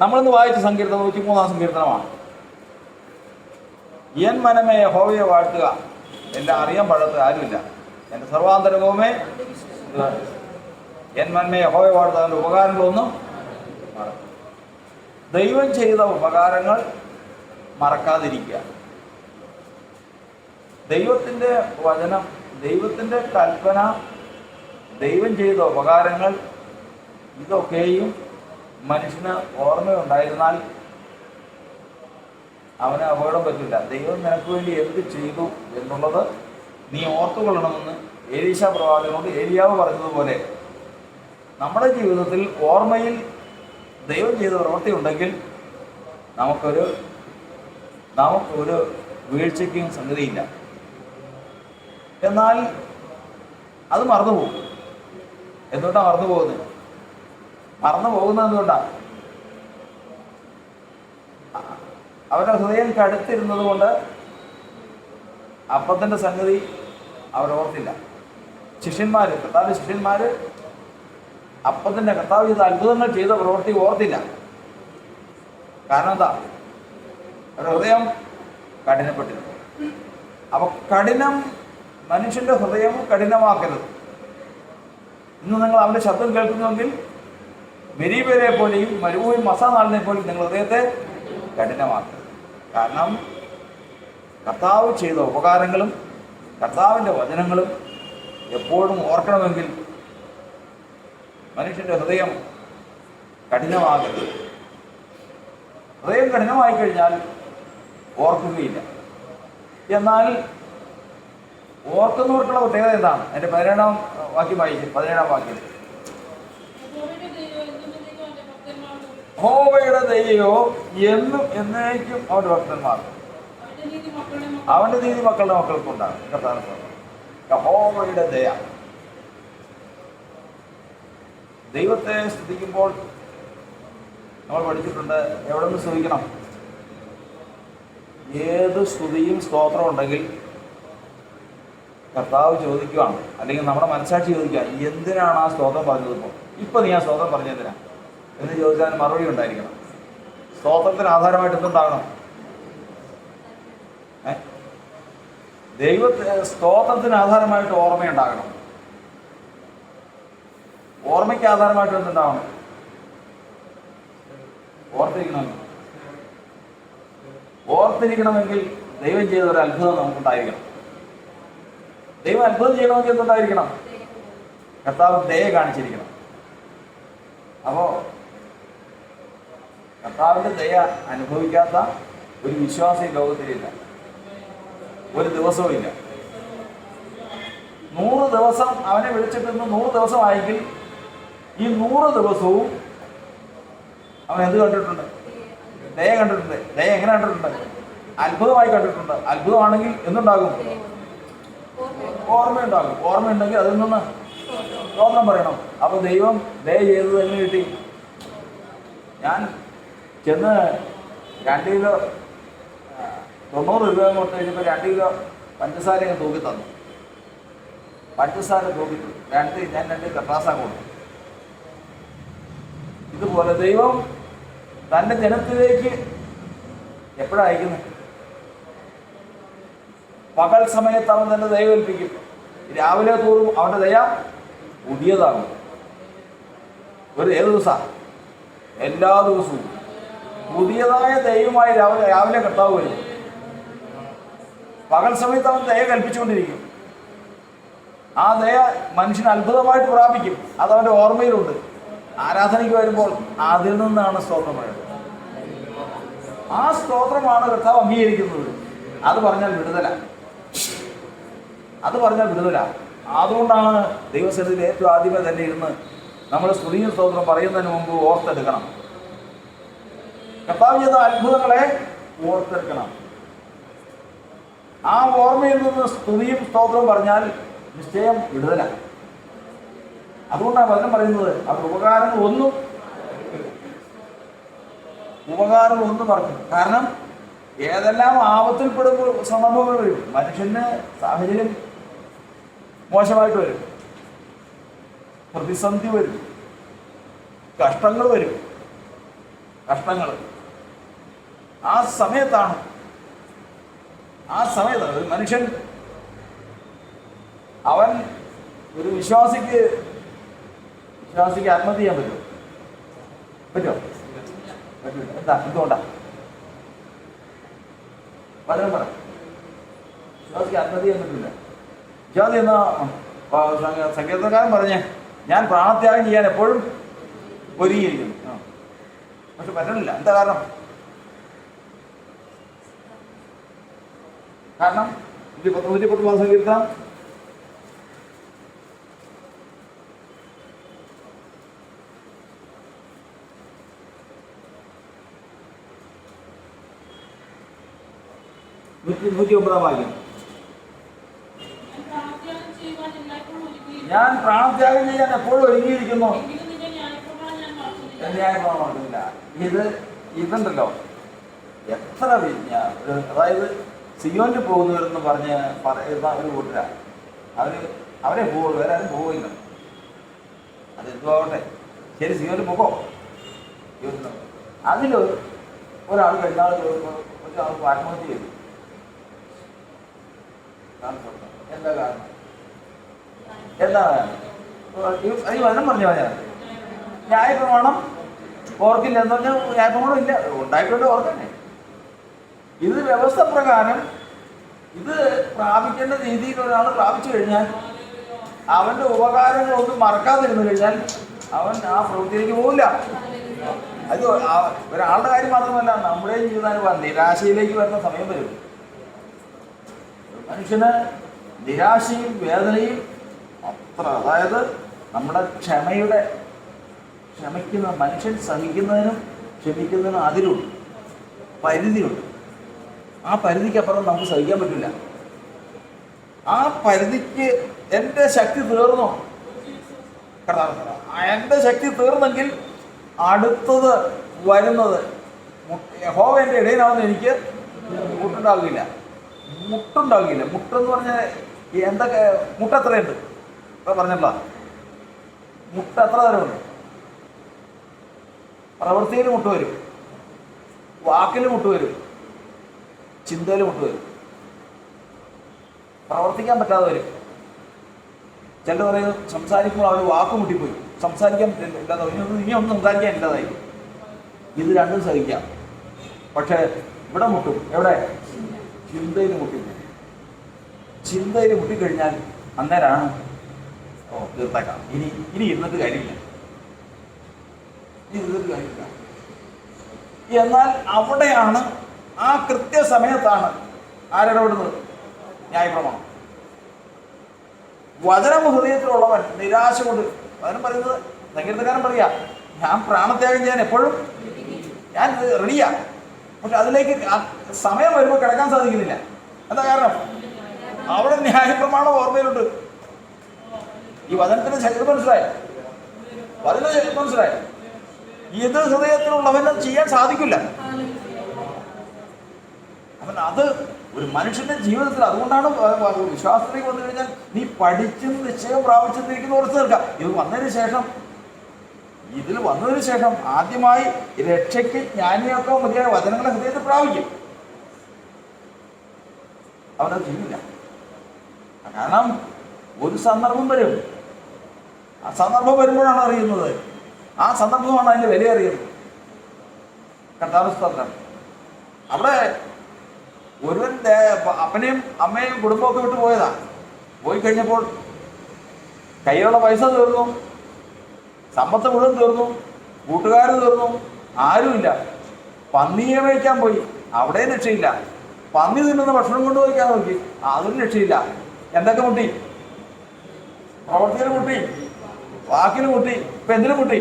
നമ്മളിന്ന് വായിച്ച സങ്കീർത്തനം 103 സങ്കീർത്തനമാണ്. എൻ മനമേ യഹോവയെ വാഴ്ത്തുക, എല്ലാം അറിയാൻ പാടാത്ത ആരുമില്ല. എൻ്റെ സർവാന്തരകവുമേ എൻ മനമേ യഹോവയെ വാഴ്ത്തുക. അതിൻ്റെ ഉപകാരങ്ങളൊന്നും ദൈവം ചെയ്ത ഉപകാരങ്ങൾ മറക്കാതിരിക്കുക. ദൈവത്തിൻ്റെ വചനം, ദൈവത്തിൻ്റെ കൽപ്പന, ദൈവം ചെയ്ത ഉപകാരങ്ങൾ, ഇതൊക്കെയും മനുഷ്യന് ഓർമ്മയുണ്ടായിരുന്നാൽ അവന് അപകടം പറ്റില്ല. ദൈവം നിനക്ക് വേണ്ടി എന്ത് ചെയ്തു എന്നുള്ളത് നീ ഓർത്തുകൊള്ളണമെന്ന് ഏലീശ പ്രവാചകനോട് ഏലിയാവ് പറഞ്ഞതുപോലെ നമ്മുടെ ജീവിതത്തിൽ ഓർമ്മയിൽ ദൈവം ചെയ്ത പ്രവൃത്തി ഉണ്ടെങ്കിൽ നമുക്കൊരു വീഴ്ചയ്ക്കും സംഗതിയില്ല. എന്നാൽ അത് മറന്നുപോകും. എന്തുകൊണ്ടാണ് മറന്നു പോകുന്നത്? മറന്നു പോകുന്നത് എന്തുകൊണ്ടാണ്? അവരുടെ ഹൃദയം കടുത്തിരുന്നത് കൊണ്ട് അപ്പത്തിൻ്റെ സംഗതി അവരോർത്തില്ല. കർത്താവിൻ്റെ ശിഷ്യന്മാർ അപ്പത്തിൻ്റെ കർത്താവ് ചെയ്ത അത്ഭുതങ്ങൾ ചെയ്ത പ്രവൃത്തി ഓർത്തില്ല. കാരണം എന്താ? അവരുടെ ഹൃദയം കഠിനപ്പെട്ടിരുന്നു. അപ്പോൾ മനുഷ്യൻ്റെ ഹൃദയം കഠിനമാക്കരുത്. ഇന്ന് നിങ്ങൾ അവൻ്റെ ശബ്ദം കേൾക്കുന്നുവെങ്കിൽ മെരീബേരെ പോലെയും മരുഭൂമി മസാനാളിനെ പോലെയും നിങ്ങൾ ഹൃദയത്തെ കഠിനമാക്കരുത്. കാരണം കർത്താവ് ചെയ്ത ഉപകാരങ്ങളും കർത്താവിൻ്റെ വചനങ്ങളും എപ്പോഴും ഓർക്കണമെങ്കിൽ മനുഷ്യൻ്റെ ഹൃദയം കഠിനമാകരുത്. ഹൃദയം കഠിനമായി കഴിഞ്ഞാൽ ഓർക്കുകയില്ല. എന്നാൽ ഓർക്കുന്നവർക്കുള്ള പ്രത്യേകത എന്താണ്? എൻ്റെ 17-ാം വാക്യം വായിക്കും. 17-ാം വാക്യം, യഹോവയുടെ ദയയോ എന്നും എന്നേക്കും അവൻ്റെ ഭക്തന്മാർ, അവൻ്റെ നീതി മക്കളുടെ മക്കൾക്കുണ്ടാകും. യഹോവയുടെ ദയ. ദൈവത്തെ സ്തുതിക്കുമ്പോൾ നമ്മൾ പഠിച്ചിട്ടുണ്ട്, എവിടെ നിന്ന് സ്തുതിക്കണം? ഏത് സ്തുതിയും സ്തോത്രം ഉണ്ടെങ്കിൽ കർത്താവ് ചോദിക്കുകയാണ്, അല്ലെങ്കിൽ നമ്മുടെ മനസ്സാക്ഷി ചോദിക്കുക, എന്തിനാണ് ആ സ്തോത്രം പറഞ്ഞത്? ഇപ്പം നീ ആ സ്തോത്രം പറഞ്ഞെന്തിനാ എന്ന് ചോദിച്ചാൽ മറുപടി ഉണ്ടായിരിക്കണം. സ്തോത്രത്തിന് ആധാരമായിട്ട് എന്തുണ്ടാകണം? സ്തോത്രത്തിന് ആധാരമായിട്ട് ഓർമ്മയുണ്ടാകണം. ഓർമ്മയ്ക്ക് ആധാരമായിട്ട് എന്തുണ്ടാവണം? ഓർത്തിരിക്കണമെങ്കിൽ ദൈവം ചെയ്ത ഒരു അത്ഭുതം നമുക്കുണ്ടായിരിക്കണം. ദൈവം അത്ഭുതം ചെയ്യണമെങ്കിൽ എന്തുണ്ടായിരിക്കണം? കർത്താവ് ദയ കാണിച്ചിരിക്കണം. അപ്പോൾ കർത്താവിൻ്റെ ദയ അനുഭവിക്കാത്ത ഒരു വിശ്വാസി ലോകത്തിലില്ല, ഒരു ദിവസവും ഇല്ല. 100 ദിവസം അവനെ വിളിച്ചിട്ട് 100 ദിവസമായെങ്കിൽ ഈ 100 ദിവസവും അവൻ എന്ത് കണ്ടിട്ടുണ്ട്? ദയ കണ്ടിട്ടുണ്ട്. ദയ എങ്ങനെ കണ്ടിട്ടുണ്ട്? അത്ഭുതമായി കണ്ടിട്ടുണ്ട്. അത്ഭുതമാണെങ്കിൽ എന്തുണ്ടാകും? ഓർമ്മയുണ്ടാകും. ഓർമ്മയുണ്ടെങ്കിൽ അതിൽ നിന്ന് സ്തോത്രം പറയണം. അപ്പോൾ ദൈവം ദയ ചെയ്തത് എങ്ങനെ കിട്ടി? ഞാൻ ചെന്ന് 2 കിലോ 90 രൂപ കൊടുത്ത് കഴിഞ്ഞപ്പോൾ 2 കിലോ പഞ്ചസാര തൂക്കി തന്നു. പഞ്ചസാര തൂക്കി ഞാൻ 2 കട്ടാസാൻ കൊടുത്തു. ഇതുപോലെ ദൈവം തൻ്റെ ജനത്തിലേക്ക് എപ്പോഴാണ് അയക്കുന്നത്? പകൽ സമയത്ത് അവൻ തന്നെ ദയ കൽപ്പിക്കും. രാവിലെ തോറും അവൻ്റെ ദയ പുതിയതാകും. ഏത് ദിവസമാണ്? എല്ലാ ദിവസവും പുതിയതായ ദൈവമായി രാവിലെ കർത്താവ് വരും. പകൽ സമയത്ത് അവൻ ദയ കൽപ്പിച്ചുകൊണ്ടിരിക്കും. ആ ദയ മനുഷ്യന് അത്ഭുതമായിട്ട് പ്രാപിക്കും. അതവൻ്റെ ഓർമ്മയിലുണ്ട്. ആരാധനയ്ക്ക് വരുമ്പോൾ അതിൽ നിന്നാണ് സ്തോത്രം പറയുന്നത്. ആ സ്തോത്രമാണ് കർത്താവ് അംഗീകരിക്കുന്നത്. അത് പറഞ്ഞാൽ വിടുതല. അതുകൊണ്ടാണ് ദൈവസന്നിധിയിൽ ഏറ്റവും ആദ്യമേ തന്നെ ഇരുന്ന് നമ്മൾ സ്തുതിയും സ്തോത്രം പറയുന്നതിന് മുമ്പ് ഓർത്തെടുക്കണം. കർത്താവ് ചെയ്ത അത്ഭുതങ്ങളെ ഓർത്തെടുക്കണം. ആ ഓർമ്മയിൽ നിന്ന് സ്തുതിയും സ്തോത്രവും പറഞ്ഞാൽ നിശ്ചയം വിടുതലാണ്. അതുകൊണ്ടാണ് വചനം പറയുന്നത് അവർ ഉപകാരങ്ങളൊന്നും പറഞ്ഞു. കാരണം ഏതെല്ലാം ആപത്തിൽപ്പെടുമ്പോൾ സന്ദർഭങ്ങൾ വരും. മനുഷ്യന് സാഹചര്യം മോശമായിട്ട് വരും, പ്രതിസന്ധി വരും, കഷ്ടങ്ങൾ വരും. ആ സമയത്താണ് ഒരു മനുഷ്യൻ, അവൻ ഒരു വിശ്വാസിക്ക് ആത്മഹത്യ ചെയ്യാൻ പറ്റുമോ? പറ്റില്ല. എന്താ? എന്തുകൊണ്ടാ? പലരും പറ വിശ്വാസിക്ക് ആത്മഹത്യ ചെയ്യാൻ പറ്റില്ല. വിശ്വാസി എന്നാ സങ്കീർത്തനക്കാരൻ പറഞ്ഞേ, ഞാൻ പ്രാണത്യാഗം ചെയ്യാൻ എപ്പോഴും ഒരുങ്ങിയിരിക്കുന്നു. പക്ഷെ പറ്റണില്ല. എന്താ കാരണം? 110 സങ്കീർത്തനം വാക്യം. ഞാൻ പ്രാണത്യാഗം ചെയ്യാൻ എപ്പോഴും ഒരുങ്ങിയിരിക്കുന്നു. ന്യായപ്രമാണമില്ല. ഇതുണ്ടല്ലോ എത്ര അതായത് സിയോനിൽ പോകുന്നവരെന്ന് പറഞ്ഞ് പറയുന്ന ഒരു കൂട്ടരാ. അവരെ പോകുള്ളൂ, വേറെ ആരും പോവില്ല. അതെന്തുമാവട്ടെ, ശരി, സിയോനിൽ പോകോ. അതിൽ ഒരാൾ കഴിഞ്ഞാൾ ഒരാൾക്ക് ആത്മഹത്യ ചെയ്തു. എന്താ കാരണം? ഈ വചനം പറഞ്ഞു പറഞ്ഞാൽ ന്യായപ്രമാണം ഓർക്കില്ല എന്ന് പറഞ്ഞാൽ ന്യായപ്രമാണം ഇല്ല, ഉണ്ടായിട്ടുണ്ട്, ഓർക്കണ്ടേ? ഇത് വ്യവസ്ഥ പ്രകാരം ഇത് പ്രാപിക്കേണ്ട രീതിയിൽ ഒരാൾ പ്രാപിച്ചു കഴിഞ്ഞാൽ അവൻ്റെ ഉപകാരങ്ങളൊന്നും മറക്കാതിരുന്നു കഴിഞ്ഞാൽ അവൻ ആ പ്രവൃത്തിയിലേക്ക് പോകില്ല. അത് ഒരാളുടെ കാര്യം മാത്രമല്ല, നമ്മുടെ ജീവിതാനുഭവം നിരാശയിലേക്ക് വരുന്ന സമയം വരും. മനുഷ്യന് നിരാശയും വേദനയും അത്ര, അതായത് നമ്മുടെ ക്ഷമിക്കുന്ന മനുഷ്യൻ സഹിക്കുന്നതിനും ക്ഷമിക്കുന്നതിനും അതിലുണ്ട്, പരിധിയുണ്ട്. ആ പരിധിക്കപ്പുറം നമുക്ക് സഹിക്കാൻ പറ്റില്ല. ആ പരിധിക്ക് എൻ്റെ ശക്തി തീർന്നോ? എൻ്റെ ശക്തി തീർന്നെങ്കിൽ അടുത്തത് വരുന്നത് യഹോവ എൻ്റെ ഇടയിലാവുന്ന എനിക്ക് മുട്ടുണ്ടാകില്ല. മുട്ടെന്ന് പറഞ്ഞാൽ എന്തൊക്കെ മുട്ടെത്രയുണ്ട്? ഇപ്പം പറഞ്ഞില്ല, മുട്ട എത്ര തരമുണ്ട്? പ്രവൃത്തിയിൽ മുട്ട് വരും, വാക്കിൽ മുട്ട് വരും, ചിന്തയിൽ മുട്ട് വരും, പ്രവർത്തിക്കാൻ പറ്റാതെ വരും. ചിലർ പറയുന്നത് സംസാരിക്കുമ്പോൾ അവർ വാക്ക് മുട്ടിപ്പോയി, സംസാരിക്കാൻ ഇല്ലാതെ ഇനിയൊന്നും സംസാരിക്കാൻ ഇല്ലാതായി. ഇത് രണ്ടും സഹിക്കാം. പക്ഷേ ഇവിടെ മുട്ടും. എവിടെ? ചിന്തയിൽ മുട്ടിക്കഴിഞ്ഞാൽ അന്നേരമാണ് തീർത്തേക്കാം. ഇനി ഇരുന്നിട്ട് കാര്യമില്ല. എന്നാൽ അവിടെയാണ്, ആ കൃത്യസമയത്താണ് ആരിടപെടുന്നത്? ന്യായപ്രമാണം. വചനം ഹൃദയത്തിലുള്ളവൻ നിരാശ കൊണ്ട്, വചനം പറയുന്നത്, സങ്കീർത്തനക്കാരൻ പറയാ, ഞാൻ പ്രാണത്യാഗം ചെയ്യാൻ എപ്പോഴും ഞാൻ റെഡിയാ. പക്ഷെ അതിലേക്ക് സമയം വരുമ്പോൾ കിടക്കാൻ സാധിക്കുന്നില്ല. എന്താ കാരണം? അവിടെ ന്യായപ്രമാണം ഓർമ്മയിലുണ്ട്. ഈ വചനത്തിന്റെ ശക്തി മനസ്സിലായി, ഇത് ഹൃദയത്തിലുള്ളവന് ചെയ്യാൻ സാധിക്കില്ല. അവൻ അത് ഒരു മനുഷ്യന്റെ ജീവിതത്തിൽ, അതുകൊണ്ടാണ് വിശ്വാസത്തിലേക്ക് വന്നു കഴിഞ്ഞാൽ നീ പഠിച്ചും നിശ്ചയം പ്രാപിച്ചെന്നിരിക്കുന്ന ഉറച്ചു നിൽക്കാം. ഇതിൽ വന്നതിന് ശേഷം ആദ്യമായി രക്ഷയ്ക്ക് ജ്ഞാനിയൊക്കെ മതിയായ വചനങ്ങളെ ഹൃദയത്തിൽ പ്രാപിക്കും. അവനത് ചെയ്യില്ല. കാരണം ഒരു സന്ദർഭം വരും. ആ സന്ദർഭം വരുമ്പോഴാണ് അറിയുന്നത്. ആ സന്ദർഭമാണ് അതിൻ്റെ വില അറിയുന്നത്. കർത്താവ് അവിടെ ഒരുവൻ അപ്പനെയും അമ്മയും കുടുംബമൊക്കെ വിട്ടു പോയതാ. പോയി കഴിഞ്ഞപ്പോൾ കയ്യിലുള്ള പൈസ തീർന്നു, സമ്പത്ത് മുഴുവൻ തീർന്നു, കൂട്ടുകാർ തീർന്നു, ആരുമില്ല. പന്നിയെ വയ്ക്കാൻ പോയി, അവിടെയും രക്ഷയില്ല. പന്നി തിന്നുന്ന ഭക്ഷണം കൊണ്ടുപോയിക്കാൻ നോക്കി, അതും രക്ഷയില്ല. എന്തൊക്കെ മുട്ടി? പ്രവൃത്തിയിൽ മുട്ടി, വാക്കിൽ മുട്ടി, ഇപ്പൊ എന്തിനും മുട്ടി.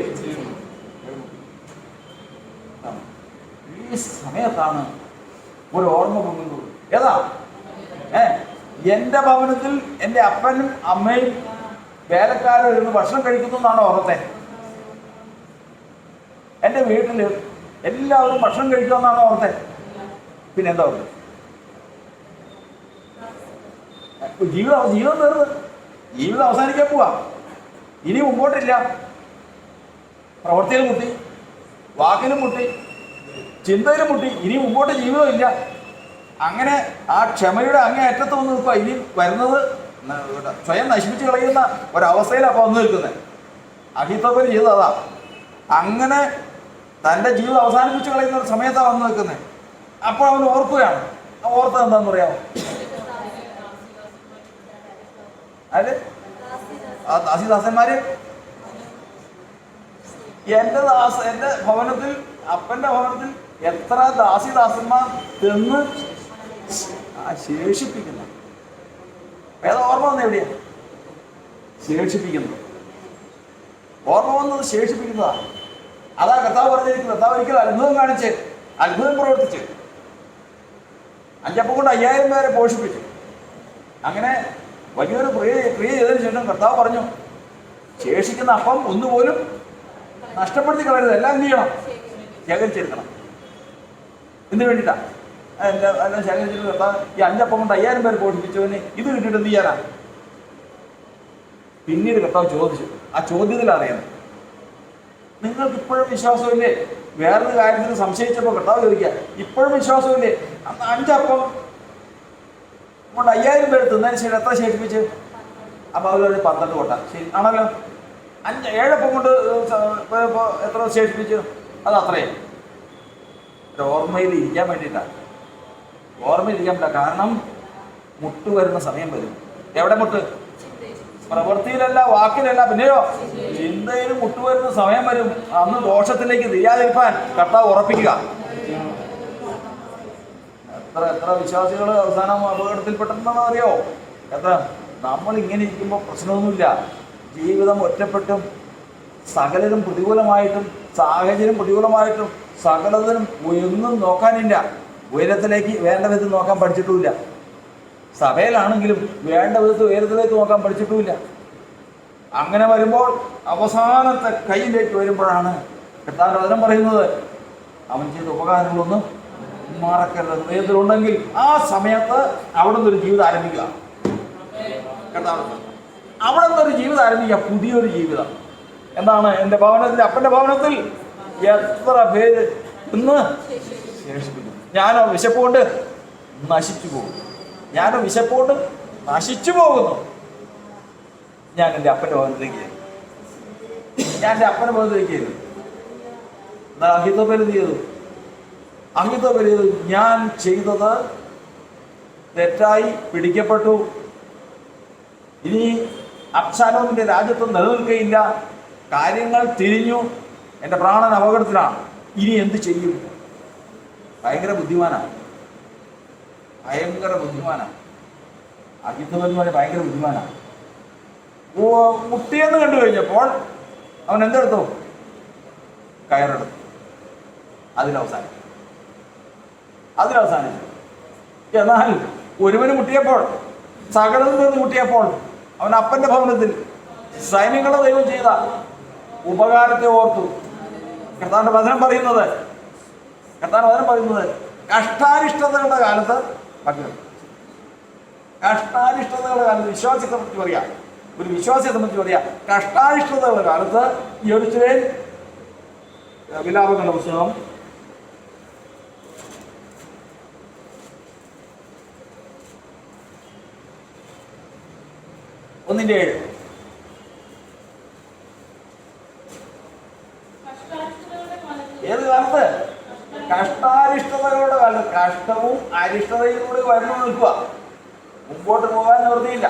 ഈ സമയത്താണ് ഒരു ഓർമ്മ പൊങ്ങുന്നത്. ഏതാ? എന്റെ ഭവനത്തിൽ എൻ്റെ അപ്പനും അമ്മയും വേലക്കാരും ഇരുന്ന് ഭക്ഷണം കഴിക്കുന്നു എന്നാണ് ഓർത്തെ. എൻ്റെ വീട്ടില് എല്ലാവരും ഭക്ഷണം കഴിക്കുമെന്നാണ് ഓർത്തെ. പിന്നെ എന്താ ഓർത്തെ? ജീവിതം തീർന്ന്, ജീവിതം അവസാനിക്കാൻ പോവാ. ഇനി മുമ്പോട്ടില്ല. പ്രവൃത്തിയിലും മുട്ടി, വാക്കിലും മുട്ടി, ചിന്തയിലും മുട്ടി. ഇനി മുമ്പോട്ട് ജീവിതമില്ല. അങ്ങനെ ആ ക്ഷമയുടെ അങ്ങേ അറ്റത്ത് വന്ന് നിൽക്കുക. ഇനി വരുന്നത് സ്വയം നശിപ്പിച്ച് കളയുന്ന ഒരവസ്ഥയിലാണ് അപ്പോൾ വന്നു നിൽക്കുന്നത്. അഹിത്തോഫേൽ ചെയ്തതാ. അങ്ങനെ തൻ്റെ ജീവിതം അവസാനിപ്പിച്ച് കളയുന്ന ഒരു സമയത്താണ് വന്നു നിൽക്കുന്നത്. അപ്പോൾ അവൻ ഓർക്കുകയാണ്. ഓർത്തത് എന്താണെന്ന് പറയാമോ? അല്ലേ ദാസിദാസന്മാര് എൻ്റെ ഭവനത്തിൽ, അപ്പൻ്റെ ഭവനത്തിൽ എത്ര ദാസിദാസന്മാർ എന്ന് ശേഷിപ്പിക്കുന്നു. ഏതാ ഓർമ്മ വന്നത്? എവിടെയാ ശേഷിപ്പിക്കുന്നത്? ഓർമ്മ വന്നത് ശേഷിപ്പിക്കുന്നതാണ്. അതാ കർത്താവ് പറഞ്ഞിരിക്കുന്നത്. കർത്താവ് ഒരിക്കലും അത്ഭുതം കാണിച്ച്, അത്ഭുതം പ്രവർത്തിച്ച് 5 അപ്പം കൊണ്ട് 5000 പേരെ പോഷിപ്പിച്ചു. അങ്ങനെ വലിയൊരു ക്രിയ ചെയ്തതിനു ശേഷം കർത്താവ് പറഞ്ഞു, ശേഷിക്കുന്ന അപ്പം ഒന്നുപോലും നഷ്ടപ്പെടുത്തി കളയരുത്, എല്ലാം എന്ത് ചെയ്യണം? ശേഖരിച്ചെടുക്കണം. എന്തിനു വേണ്ടിയിട്ടാ? എല്ലാം ശേഖരിച്ചിട്ട് കർത്താവ് ഈ 5 അപ്പം കൊണ്ട് 5000 പേരെ പോഷിപ്പിച്ചവന് ഇത് കിട്ടിയിട്ട് എന്ത് ചെയ്യാനാ? പിന്നീട് കർത്താവ് ചോദിച്ചു. ആ ചോദ്യത്തിലറിയുന്നത്, നിങ്ങൾക്ക് ഇപ്പോഴും വിശ്വാസമില്ലേ? വേറൊരു കാര്യത്തിന് സംശയിച്ചപ്പോൾ കർത്താവ് ചോദിക്കുക, ഇപ്പോഴും വിശ്വാസമില്ലേ? 5 അപ്പം കൊണ്ട് 5000 പേര് തിന്നതിന് ശേഷം എത്ര ശേഷിപ്പിച്ച്? അപ്പം അവരൊരു 12 കൊട്ട. ശരി ആണല്ലോ. 7 അപ്പം കൊണ്ട് എത്ര ശേഷിപ്പിച്ചു? അത് അത്രയും. ഓർമ്മയിൽ ഇരിക്കാൻ വേണ്ടിയിട്ടാണ്. ഓർമ്മയിൽ ഇരിക്കാൻ പറ്റില്ല. കാരണം മുട്ട് വരുന്ന സമയം വരും. എവിടെ മുട്ട്? പ്രവൃത്തിയിലല്ല, വാക്കിലല്ല, പിന്നെയോ ചിന്തയിലും മുട്ടുവരുന്ന സമയം വരും. അന്ന് ദോഷത്തിലേക്ക് തിരിയാതിരിക്കാൻ കർത്താവ് ഉറപ്പിക്കുക. എത്ര വിശ്വാസികൾ അവസാനം അപകടത്തിൽപ്പെട്ടിട്ടുണ്ടെന്ന് അറിയോ? എത്ര? നമ്മൾ ഇങ്ങനെ ഇരിക്കുമ്പോൾ പ്രശ്നമൊന്നുമില്ല. ജീവിതം ഒറ്റപ്പെട്ടും സകലരും പ്രതികൂലമായിട്ടും സാഹചര്യം പ്രതികൂലമായിട്ടും സകലത്തിനും ഒന്നും നോക്കാനില്ല. ഉയരത്തിലേക്ക് വേണ്ട വിധത്തിൽ നോക്കാൻ പഠിച്ചിട്ടുമില്ല. സഭയിലാണെങ്കിലും വേണ്ട വിധത്തിൽ ഉയരത്തിലേക്ക് നോക്കാൻ പഠിച്ചിട്ടുമില്ല. അങ്ങനെ വരുമ്പോൾ അവസാനത്തെ കയ്യിലേക്ക് വരുമ്പോഴാണ് കർത്താവിന്റെ വചനം പറയുന്നത്, അവൻ ചെയ്ത ഉപകാരങ്ങളൊന്നും മറക്കരുത്. ഹൃദയത്തിലുണ്ടെങ്കിൽ ആ സമയത്ത് അവിടെ നിന്നൊരു ജീവിതം ആരംഭിക്കുക. കർത്താവ് അവിടെ നിന്നൊരു ജീവിതം ആരംഭിക്കുക, പുതിയൊരു ജീവിതം. എന്താണ്? എൻ്റെ ഭവനത്തിൽ, അപ്പൻ്റെ ഭവനത്തിൽ എത്ര പേര് ഇന്ന് ശേഷിപ്പിക്കുന്നു. ഞാനോ വിശപ്പുകൊണ്ട് നശിച്ചു പോകുന്നു. ഞാനോ വിശപ്പുകൊണ്ട് നശിച്ചു പോകുന്നു. ഞാൻ എൻ്റെ അപ്പൻ്റെ ഭവനത്തിലേക്ക്, ഞാൻ എൻ്റെ അപ്പൻ്റെ ഭവനത്തിലേക്ക് ചെയ്തു. എന്നാൽ അഹിത്തോഫേൽ എന്ത് ചെയ്തു? അഹിത്തോഫേൽ ചെയ്തു, ഞാൻ ചെയ്തത് തെറ്റായി, പിടിക്കപ്പെട്ടു, ഇനി അബ്ശാലോമിന്റെ രാജ്യത്ത് നിലനിൽക്കുകയില്ല, കാര്യങ്ങൾ തിരിഞ്ഞു, എൻ്റെ പ്രാണൻ അപകടത്തിലാണ്, ഇനി എന്ത് ചെയ്യും? ഭയങ്കര ബുദ്ധിമാനാണ്. അഹിത്തോഫേൽ എന്ന് പറഞ്ഞാൽ ഭയങ്കര ബുദ്ധിമാനാണ്. മുട്ടിയെന്ന് കണ്ടു കഴിഞ്ഞപ്പോൾ അവൻ എന്തെടുത്തു? കയറെടുത്തു. അതിലവസാനിച്ചു. എന്നാൽ ഒരുവന് മുട്ടിയപ്പോൾ, സകലത്തിൽ നിന്ന് മുട്ടിയപ്പോൾ, അവൻ അപ്പന്റെ ഭവനത്തിൽ സൈന്യങ്ങളുടെ ദൈവം ചെയ്ത ഉപകാരത്തെ ഓർത്തു. കർത്താവിന്റെ വചനം പറയുന്നത് കഷ്ടാനിഷ്ടതകളുടെ കാലത്ത് വിശ്വാസിയെ സംബന്ധിച്ച് പറയാം, ഒരു വിശ്വാസിയെ സംബന്ധിച്ച് പറയാം, കഷ്ടാനിഷ്ടതകളുടെ കാലത്ത് യെരൂശലേം വിലാപങ്ങളുടെ പുസ്തകം 1:7. ഏത് കാലത്ത്? കഷ്ടാരിഷ്ടതകളുടെ കാലത്ത്. കഷ്ടവും അരിഷ്ടതയിലൂടെ വരുന്നു നിൽക്കുക. മുമ്പോട്ട് പോകാൻ നിവൃത്തിയില്ല.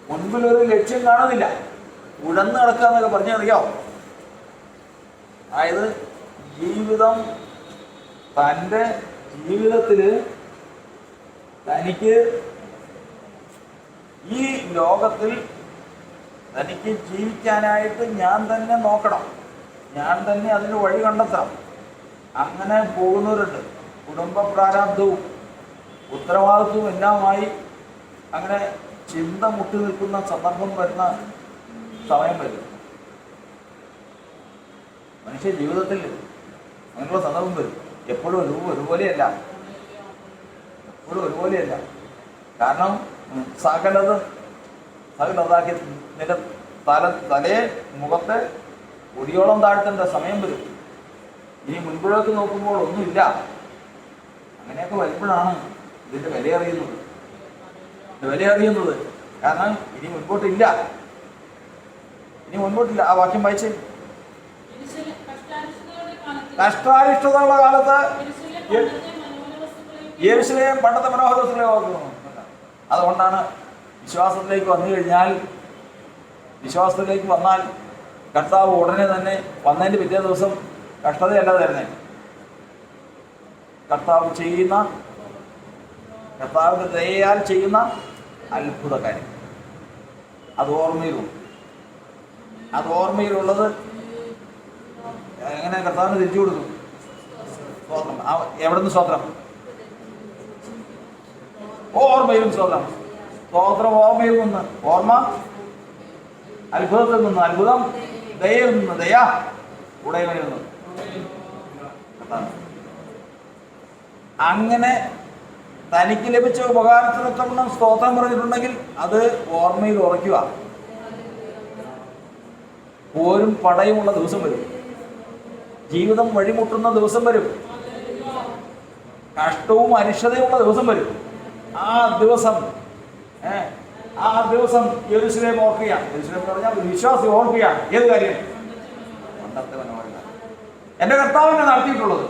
മുൻപിലൊരു ലക്ഷ്യം കാണുന്നില്ല. ഉഴന്ന് കിടക്കുക എന്നൊക്കെ പറഞ്ഞറിയാം. അതായത് തൻ്റെ ജീവിതത്തിൽ തനിക്ക് ഈ ലോകത്തിൽ തനിക്ക് ജീവിക്കാനായിട്ട് ഞാൻ തന്നെ നോക്കണം, ഞാൻ തന്നെ അതിന് വഴി കണ്ടെത്താം. അങ്ങനെ പോകുന്നവരുണ്ട്. കുടുംബ പ്രാരാബ്ധവും ഉത്തരവാദിത്വവും എല്ലാമായി അങ്ങനെ ചിന്ത മുട്ടി നിൽക്കുന്ന സന്ദർഭം വരുന്ന സമയം വരും. മനുഷ്യ ജീവിതത്തിൽ അങ്ങനെയുള്ള സന്ദർഭം വരും. എപ്പോഴും ഒരുപോലെയല്ല, എപ്പോഴും ഒരുപോലെയല്ല. കാരണം സകലതാക്കി നിന്റെ തലയെ മുഖത്തെ ഒടിയോളം താഴ്ത്തേണ്ട സമയം വരും. ഇനി മുൻപിലേക്ക് നോക്കുമ്പോൾ ഒന്നുമില്ല. അങ്ങനെയൊക്കെ വരുമ്പോഴാണ് ഇതിൻ്റെ വില അറിയുന്നത്. കാരണം ഇനി മുൻപോട്ടില്ല. ആ വാക്യം വായിച്ചേ. കഷ്ടാരിഷ്ടതയുള്ള കാലത്ത് യെരൂശലേം പണ്ടത്തെ മനോഹര വസ്തുക്കളെ ഓർക്കുന്നു. അതുകൊണ്ടാണ് വിശ്വാസത്തിലേക്ക് വന്നാൽ കർത്താവ് ഉടനെ തന്നെ വന്നതിൻ്റെ പിറ്റേ ദിവസം കഷ്ടതയല്ല തരുന്നത്. കർത്താവിൻ്റെ ദയയാൽ ചെയ്യുന്ന അത്ഭുത കാര്യം അത് ഓർമ്മയിലുള്ളത് എങ്ങനെ കർത്താവിന് തിരിച്ചു കൊടുക്കും? സ്തോത്രം. എവിടെ നിന്ന് സ്തോത്രം? ഓർമ്മയിലും സ്തോത്രം. ഓർമ്മയിൽ നിന്ന് ഓർമ്മ, അത്ഭുതത്തിൽ നിന്ന് അത്ഭുതം, ദയയിൽ നിന്ന് ദയ, ഉടയവനിൽ നിന്ന്. അങ്ങനെ തനിക്ക് ലഭിച്ച ഉപകാരത്തിനൊത്തവണ്ണം സ്തോത്രം പറഞ്ഞിട്ടുണ്ടെങ്കിൽ അത് ഓർമ്മയിൽ ഉറയ്ക്കുക. പോരും പടയുമുള്ള ദിവസം വരും. ജീവിതം വഴിമുട്ടുന്ന ദിവസം വരും. കഷ്ടവും അനിശ്ചിതയുമുള്ള ദിവസം വരും. ആ ദിവസം യെരൂശലേം ഓർക്കുകയാണ്. യെരൂശലേം എന്ന് പറഞ്ഞാൽ വിശ്വാസി ഓർക്കുകയാണ്. ഏത് കാര്യം? പണ്ടത്തെ മനോഹര എൻ്റെ കർത്താവിനെ നടത്തിയിട്ടുള്ളത്.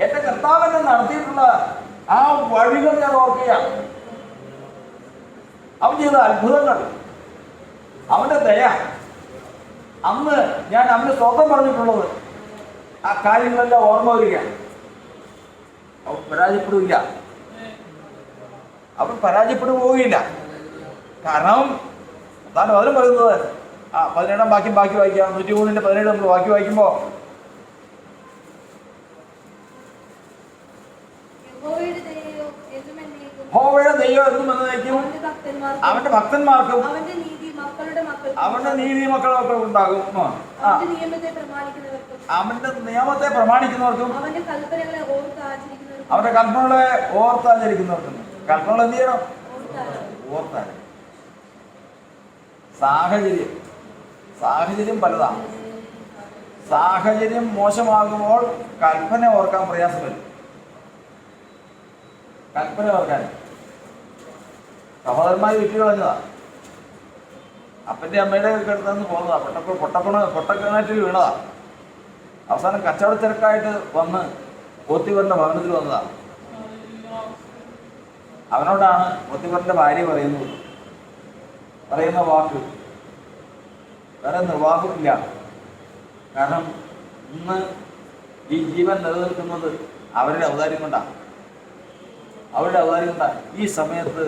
എൻ്റെ കർത്താവിനെ നടത്തിയിട്ടുള്ള ആ വഴികൾ ഞാൻ ഓർക്കുകയാണ്. അവൻ ചെയ്ത അത്ഭുതങ്ങൾ, അവൻ്റെ ദയ, അന്ന് ഞാൻ അവൻ്റെ സ്തോത്രം പറഞ്ഞിട്ടുള്ളത്, ആ കാര്യങ്ങളെല്ലാം ഓർമ്മ വരികയാണ്. അവൻ പരാജയപ്പെടുകയില്ല. അവൻ പരാജയപ്പെട്ടു പോവുകയില്ല. കാരണം അതാണ് അതിലും പറയുന്നത്. 17 ബാക്കി വായിക്കാം. 103:17 നമ്മൾ ബാക്കി വായിക്കുമ്പോൾ യഹോവയുടെ ദൈവം എന്നും എന്നേക്കും അവന്റെ ഭക്തന്മാർക്കും അവന്റെ നീതി മക്കളൊക്കെ ഉണ്ടാകും. അവന്റെ നിയമത്തെ പ്രമാണിക്കുന്നവർക്കും അവന്റെ കൽപ്പനകളെ ഓർത്താചരിക്കുന്നവർക്കും. കൽപ്പനകൾ എന്ത് ചെയ്യണം? ഓർത്താചരിക്കണം. സാഹചര്യം പലതാണ്. സാഹചര്യം മോശമാകുമ്പോൾ കൽപ്പന ഓർക്കാൻ പ്രയാസം വരും. കൽപ്പന ഓർക്കാൻ സഹോദരന്മാർ വിട്ടു കളഞ്ഞതാ. അപ്പൻ്റെ അമ്മയുടെ അടുത്തുനിന്ന് പോകുന്നതാ. പൊട്ടക്കിണറ്റിൽ വീണതാ. അവസാനം കച്ചവട തിരക്കായിട്ട് വന്ന് പോത്തിഫറിന്റെ ഭവനത്തിൽ വന്നതാ. അവനോടാണ് പോത്തിഫറിന്റെ ഭാര്യ പറയുന്ന വാക്ക് വേറെ നിർവാഹമില്ല. കാരണം ഇന്ന് ഈ ജീവൻ നിലനിൽക്കുന്നത് അവരുടെ ഔദാര്യം കൊണ്ടാണ്. ഈ സമയത്ത്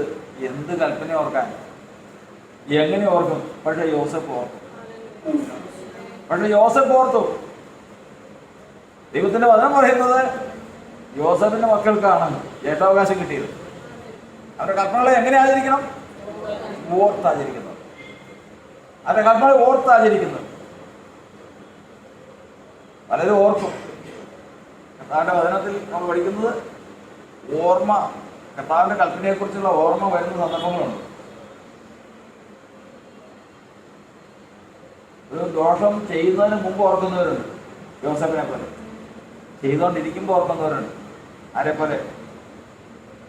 എന്ത് കൽപ്പന ഓർക്കാൻ, എങ്ങനെ ഓർക്കും? പക്ഷെ യോസഫ് ഓർത്തു. ദൈവത്തിന്റെ വചനം പറയുന്നത് യോസഫിന്റെ മക്കൾക്കാണ് ഏട്ടാവകാശം കിട്ടിയത്. അവരുടെ കൽപ്പനകളെ എങ്ങനെ ആചരിക്കണം? ഓർത്താചരിക്കുന്നത്. അവരുടെ കൽപ്പനകളെ ഓർത്താചരിക്കുന്നത്. പലരും ഓർക്കും. കർത്താവിന്റെ വചനത്തിൽ നമ്മൾ പഠിക്കുന്നത് ഓർമ്മ, കർത്താവിന്റെ കൽപ്പനയെ കുറിച്ചുള്ള ഓർമ്മ വരുന്ന സന്ദർഭങ്ങളുണ്ട്. ഒരു ദോഷം ചെയ്യുന്നതിന് മുമ്പ് ഓർക്കുന്നവരുണ്ട്. യോസഫിനെ പോലെ ചെയ്തുകൊണ്ടിരിക്കുമ്പോൾ ഓർക്കുന്നവരുണ്ട്. ആരെപ്പോലെ?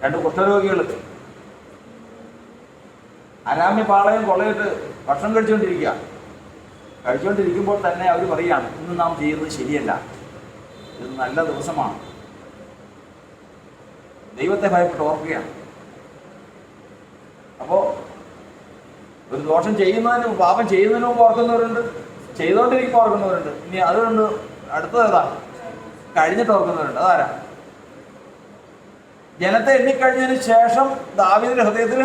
2 കുഷ്ഠരോഗികൾ അരാമ്യ പാളയം കൊള്ളയിട്ട് ഭക്ഷണം കഴിച്ചുകൊണ്ടിരിക്കുമ്പോൾ തന്നെ അവർ പറയുകയാണ്, ഇന്ന് നാം ചെയ്യുന്നത് ശരിയല്ല, ഇത് നല്ല ദിവസമാണ്. ദൈവത്തെ ഭയപ്പെട്ട് ഓർക്കുകയാണ്. അപ്പോൾ ഒരു ദോഷം ചെയ്യുന്നതിന്, പാപം ചെയ്യുന്നതിന് മുമ്പ് ഓർക്കുന്നവരുണ്ട്, ചെയ്തുകൊണ്ടിരിക്കുമ്പോൾ ഓർക്കുന്നവരുണ്ട്. ഇനി അതുകൊണ്ട് അടുത്തത് കഴിഞ്ഞിട്ട് ഓർക്കുന്നവരുണ്ട്. അതാരാ? ജനത്തെ എണ്ണിക്കഴിഞ്ഞതിന് ശേഷം ദാവീദിന്റെ ഹൃദയത്തിൽ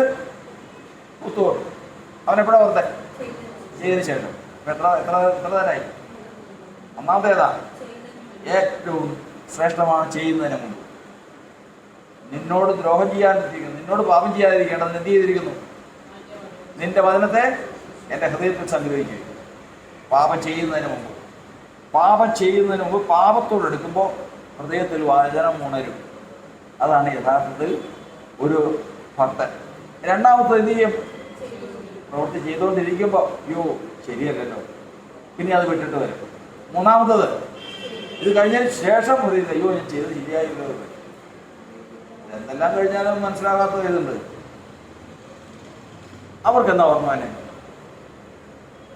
കുത്തുകൊണ്ടു. അവനെപ്പോഴാണ് ഓർത്തെ? ചെയ്തതിന് ശേഷം. അപ്പം എത്ര എത്ര എത്ര തരായി? ഒന്നാമത്തെ ഏതാ? ഏറ്റവും ശ്രേഷ്ഠമാണ് ചെയ്യുന്നതിന് മുമ്പ്. നിന്നോട് ദ്രോഹം ചെയ്യാതിരിക്കുന്നു, നിന്നോട് പാപം ചെയ്യാതിരിക്കേണ്ടത് എന്ത് ചെയ്തിരിക്കുന്നു? നിന്റെ വചനത്തെ എൻ്റെ ഹൃദയത്തിൽ സംഗ്രഹിക്കുക. പാപം ചെയ്യുന്നതിന് മുമ്പ്, പാപം ചെയ്യുന്നതിന് മുമ്പ് പാപത്തോട് എടുക്കുമ്പോൾ ഹൃദയത്തിൽ വചനം ഉണരും. അതാണ് യഥാർത്ഥത്തിൽ ഒരു ഭക്തൻ. രണ്ടാമത്തെ എന്ത് ചെയ്യും? പ്രവൃത്തി ചെയ്തുകൊണ്ടിരിക്കുമ്പോൾ അയ്യോ ശരിയല്ലല്ലോ, പിന്നെ അത് വിട്ടിട്ട് വരും. മൂന്നാമത്തത് ഇത് കഴിഞ്ഞതിന് ശേഷം ഹൃദയത്തിൽ അയ്യോ ഞാൻ ചെയ്തത് ശരിയായില്ലോ. എന്തെല്ലാം കഴിഞ്ഞാലും മനസ്സിലാകാത്തത് ഏതുണ്ട്? അവർക്കെന്താ ഓർമ്മ തന്നെ?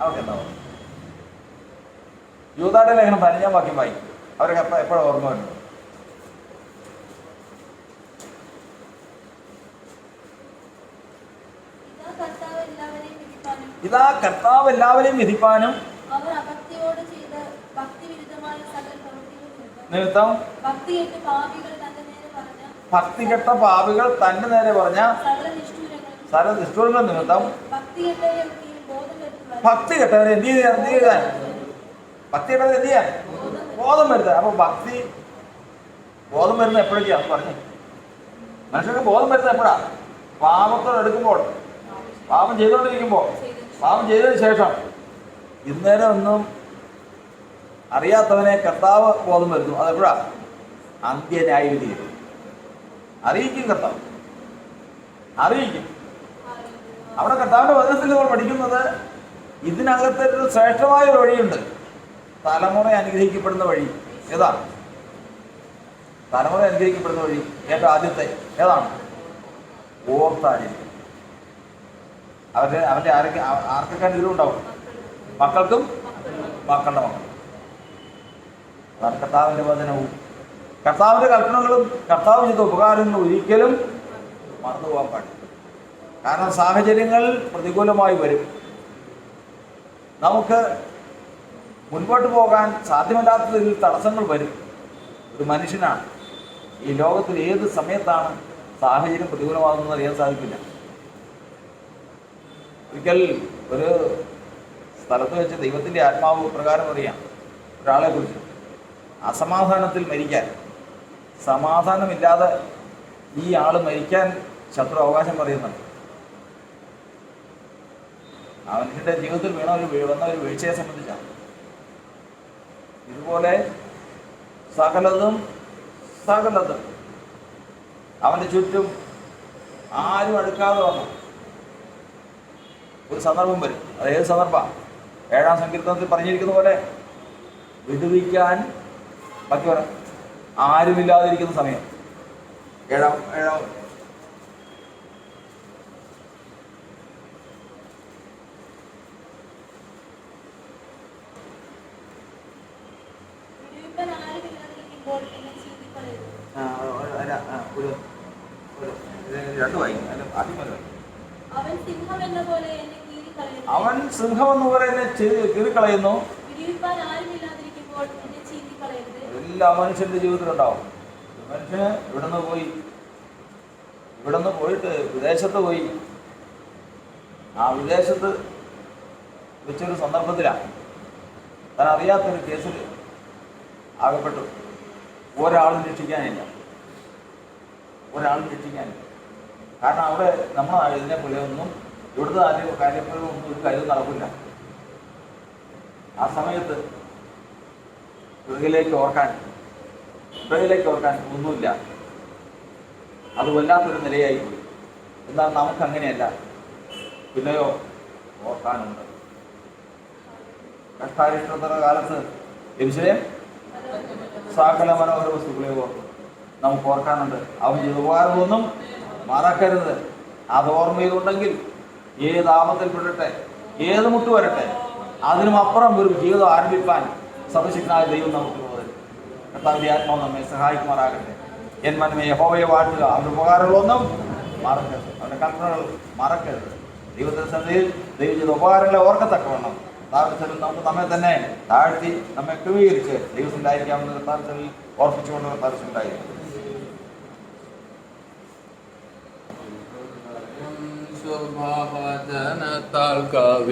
അവർക്കെന്താ ഓർമ്മ? യൂദായുടെ ലേഖനം 15 വാക്യം വായിക്കും. അവർക്ക് എപ്പോഴാണ് ഓർമ്മ വരുന്നത്? ഇതാ കർത്താവ് എല്ലാവരെയും വിധിപ്പാനും നിമിത്തം ഭക്തികെട്ട പാപികൾ തന്റെ നേരെ പറഞ്ഞ സകല നിഷ്ഠൂരങ്ങൾ നിമിത്തം ഭക്തി കെട്ടവരെ എന്ത് ചെയ്യാൻ? ഭക്തി കെട്ടവരെ എന്ത് ചെയ്യാൻ? ബോധം വരുത്താൻ. അപ്പൊ ഭക്തി ബോധം വരുന്ന എപ്പോഴൊക്കെയാണ് പറഞ്ഞു? മനുഷ്യർക്ക് ബോധം വരുന്നത് എപ്പോഴാ? പാപത്തോട് എടുക്കുമ്പോൾ, പാപം ചെയ്തുകൊണ്ടിരിക്കുമ്പോൾ, പാപം ചെയ്തതിന് ശേഷം. ഇന്നേരം ഒന്നും അറിയാത്തവനെ കർത്താവ് ബോധം വരുന്നു. അതെപ്പോഴാ? അന്ത്യന്യായവിധിയിൽ അറിയിക്കും. കർത്താവ് അറിയിക്കും. അവിടെ കർത്താവിന്റെ വചനത്തിൽ നമ്മൾ പഠിക്കുന്നത് ഇതിനകത്തൊരു ശ്രേഷ്ഠമായ വഴിയുണ്ട്. തലമുറ അനുഗ്രഹിക്കപ്പെടുന്ന വഴി ഏതാണ്? തലമുറ അനുഗ്രഹിക്കപ്പെടുന്ന വഴി ഏറ്റവും ആദ്യത്തെ ഏതാണ്? ഓർത്തായിരിക്കും. അവന്റെ ആർക്കൊക്കെ അനുഗ്രഹം ഉണ്ടാവും? മക്കൾക്കും മക്കളുടെ മക്കൾ. അതാണ് കർത്താവിന്റെ വചനവും കർത്താവിന്റെ കൽപ്പനകളും കർത്താവ് ചെയ്ത ഉപകാരങ്ങളും ഒരിക്കലും മറന്നുപോകാൻ പാടില്ല. കാരണം സാഹചര്യങ്ങൾ പ്രതികൂലമായി വരും. നമുക്ക് മുൻപോട്ട് പോകാൻ സാധ്യമല്ലാത്തതിൽ തടസ്സങ്ങൾ വരും. ഒരു മനുഷ്യനാണ്. ഈ ലോകത്തിൽ ഏത് സമയത്താണ് സാഹചര്യം പ്രതികൂലമാകുന്നത് അറിയാൻ സാധിക്കില്ല. ഒരിക്കൽ ഒരു സ്ഥലത്ത് വെച്ച് ദൈവത്തിൻ്റെ ആത്മാവ് പ്രകാരം അറിയാം ഒരാളെ കുറിച്ച് അസമാധാനത്തിൽ മരിക്കാൻ, സമാധാനമില്ലാതെ ഈ ആൾ മരിക്കാൻ ശത്രു അവകാശം പറയുന്നുണ്ട്. ആ മനുഷ്യൻ്റെ ജീവിതത്തിൽ വന്ന ഒരു വീഴ്ചയെ സംബന്ധിച്ചാണ്. ഇതുപോലെ സകലതും അവൻ്റെ ചുറ്റും ആരും അടുക്കാതെ വന്നു ഒരു സന്ദർഭം വരും. അത് ഏത് സന്ദർഭമാണ്? 7-ാം സങ്കീർത്തനത്തിൽ പറഞ്ഞിരിക്കുന്ന പോലെ വിടുവിക്കാൻ ബാക്കി പറയാം ആരുമില്ലാതിരിക്കുന്ന സമയം. ഏഴാം അവൻ സിംഹം എന്ന പോലെ എന്നെ കീറിക്കളയുന്നു. എല്ലാ മനുഷ്യന്റെ ജീവിതത്തിലുണ്ടാവും. മനുഷ്യന് ഇവിടുന്ന് പോയിട്ട് വിദേശത്ത് പോയി. ആ വിദേശത്ത് വെച്ചൊരു സന്ദർഭത്തിലാണ് താൻ അറിയാത്തൊരു കേസിൽ ആകപ്പെട്ടു. ഒരാളും രക്ഷിക്കാനില്ല. കാരണം അവിടെ നമ്മൾ ഇതിനെ പോലെ ഒന്നും ഇവിടുത്തെ കാര്യങ്ങളൊന്നും ഒരു കാര്യം നടക്കില്ല. ആ സമയത്ത് പിറകിലേക്ക് ഓർക്കാൻ ഒന്നുമില്ല. അത് വല്ലാത്തൊരു നിലയായി പോയി. എന്നാൽ നമുക്കങ്ങനെയല്ല. പിന്നെയോ ഓർക്കാനുണ്ട്. കഷ്ടാരിഷ്ടത്തിന്റെ കാലത്ത് യെരൂശലേം സകല മനോഹര വസ്തുക്കളെ ഓർത്തു. നമുക്ക് ഓർക്കാനുണ്ട്. അവൻ ചെയ്ത ഉപകാരമൊന്നും മറക്കരുത്. അത് ഓർമ്മയിലുണ്ടെങ്കിൽ ഏത് ആപത്തിൽപ്പെടട്ടെ, ഏത് മുട്ട് വരട്ടെ, അതിനും അപ്പുറം ഒരു ജീവിതം ആരംഭിക്കാൻ സർവശക്തനായ ദൈവം നമുക്ക് പോകുന്നത്. കർത്താവിന്റെ ആത്മാവ് നമ്മെ സഹായിക്കുമാറാകട്ടെ. എൻ മനമേ യഹോവയെ വാഴ്ത്തുക. അവരുടെ ഉപകാരങ്ങളൊന്നും മറക്കരുത്. അവരുടെ കൽപ്പനകൾ മറക്കരുത്. ദൈവത്തിന്റെ സന്നിധിയിൽ ദൈവം ചെയ്ത ഉപകാരങ്ങളെ ഓർക്കത്തക്കവണ്ണം താഴ്ചയിൽ നമുക്ക് നമ്മെ തന്നെ താഴ്ത്തി നമ്മെ ക്രമീകരിച്ച് ദൈവത്തിലായിരിക്കാമെന്ന് താഴ്ചയിൽ ഓർപ്പിച്ചുകൊണ്ട് താഴ്ചയിലായിരിക്കും. കൃപാവചനത്താൽ കവി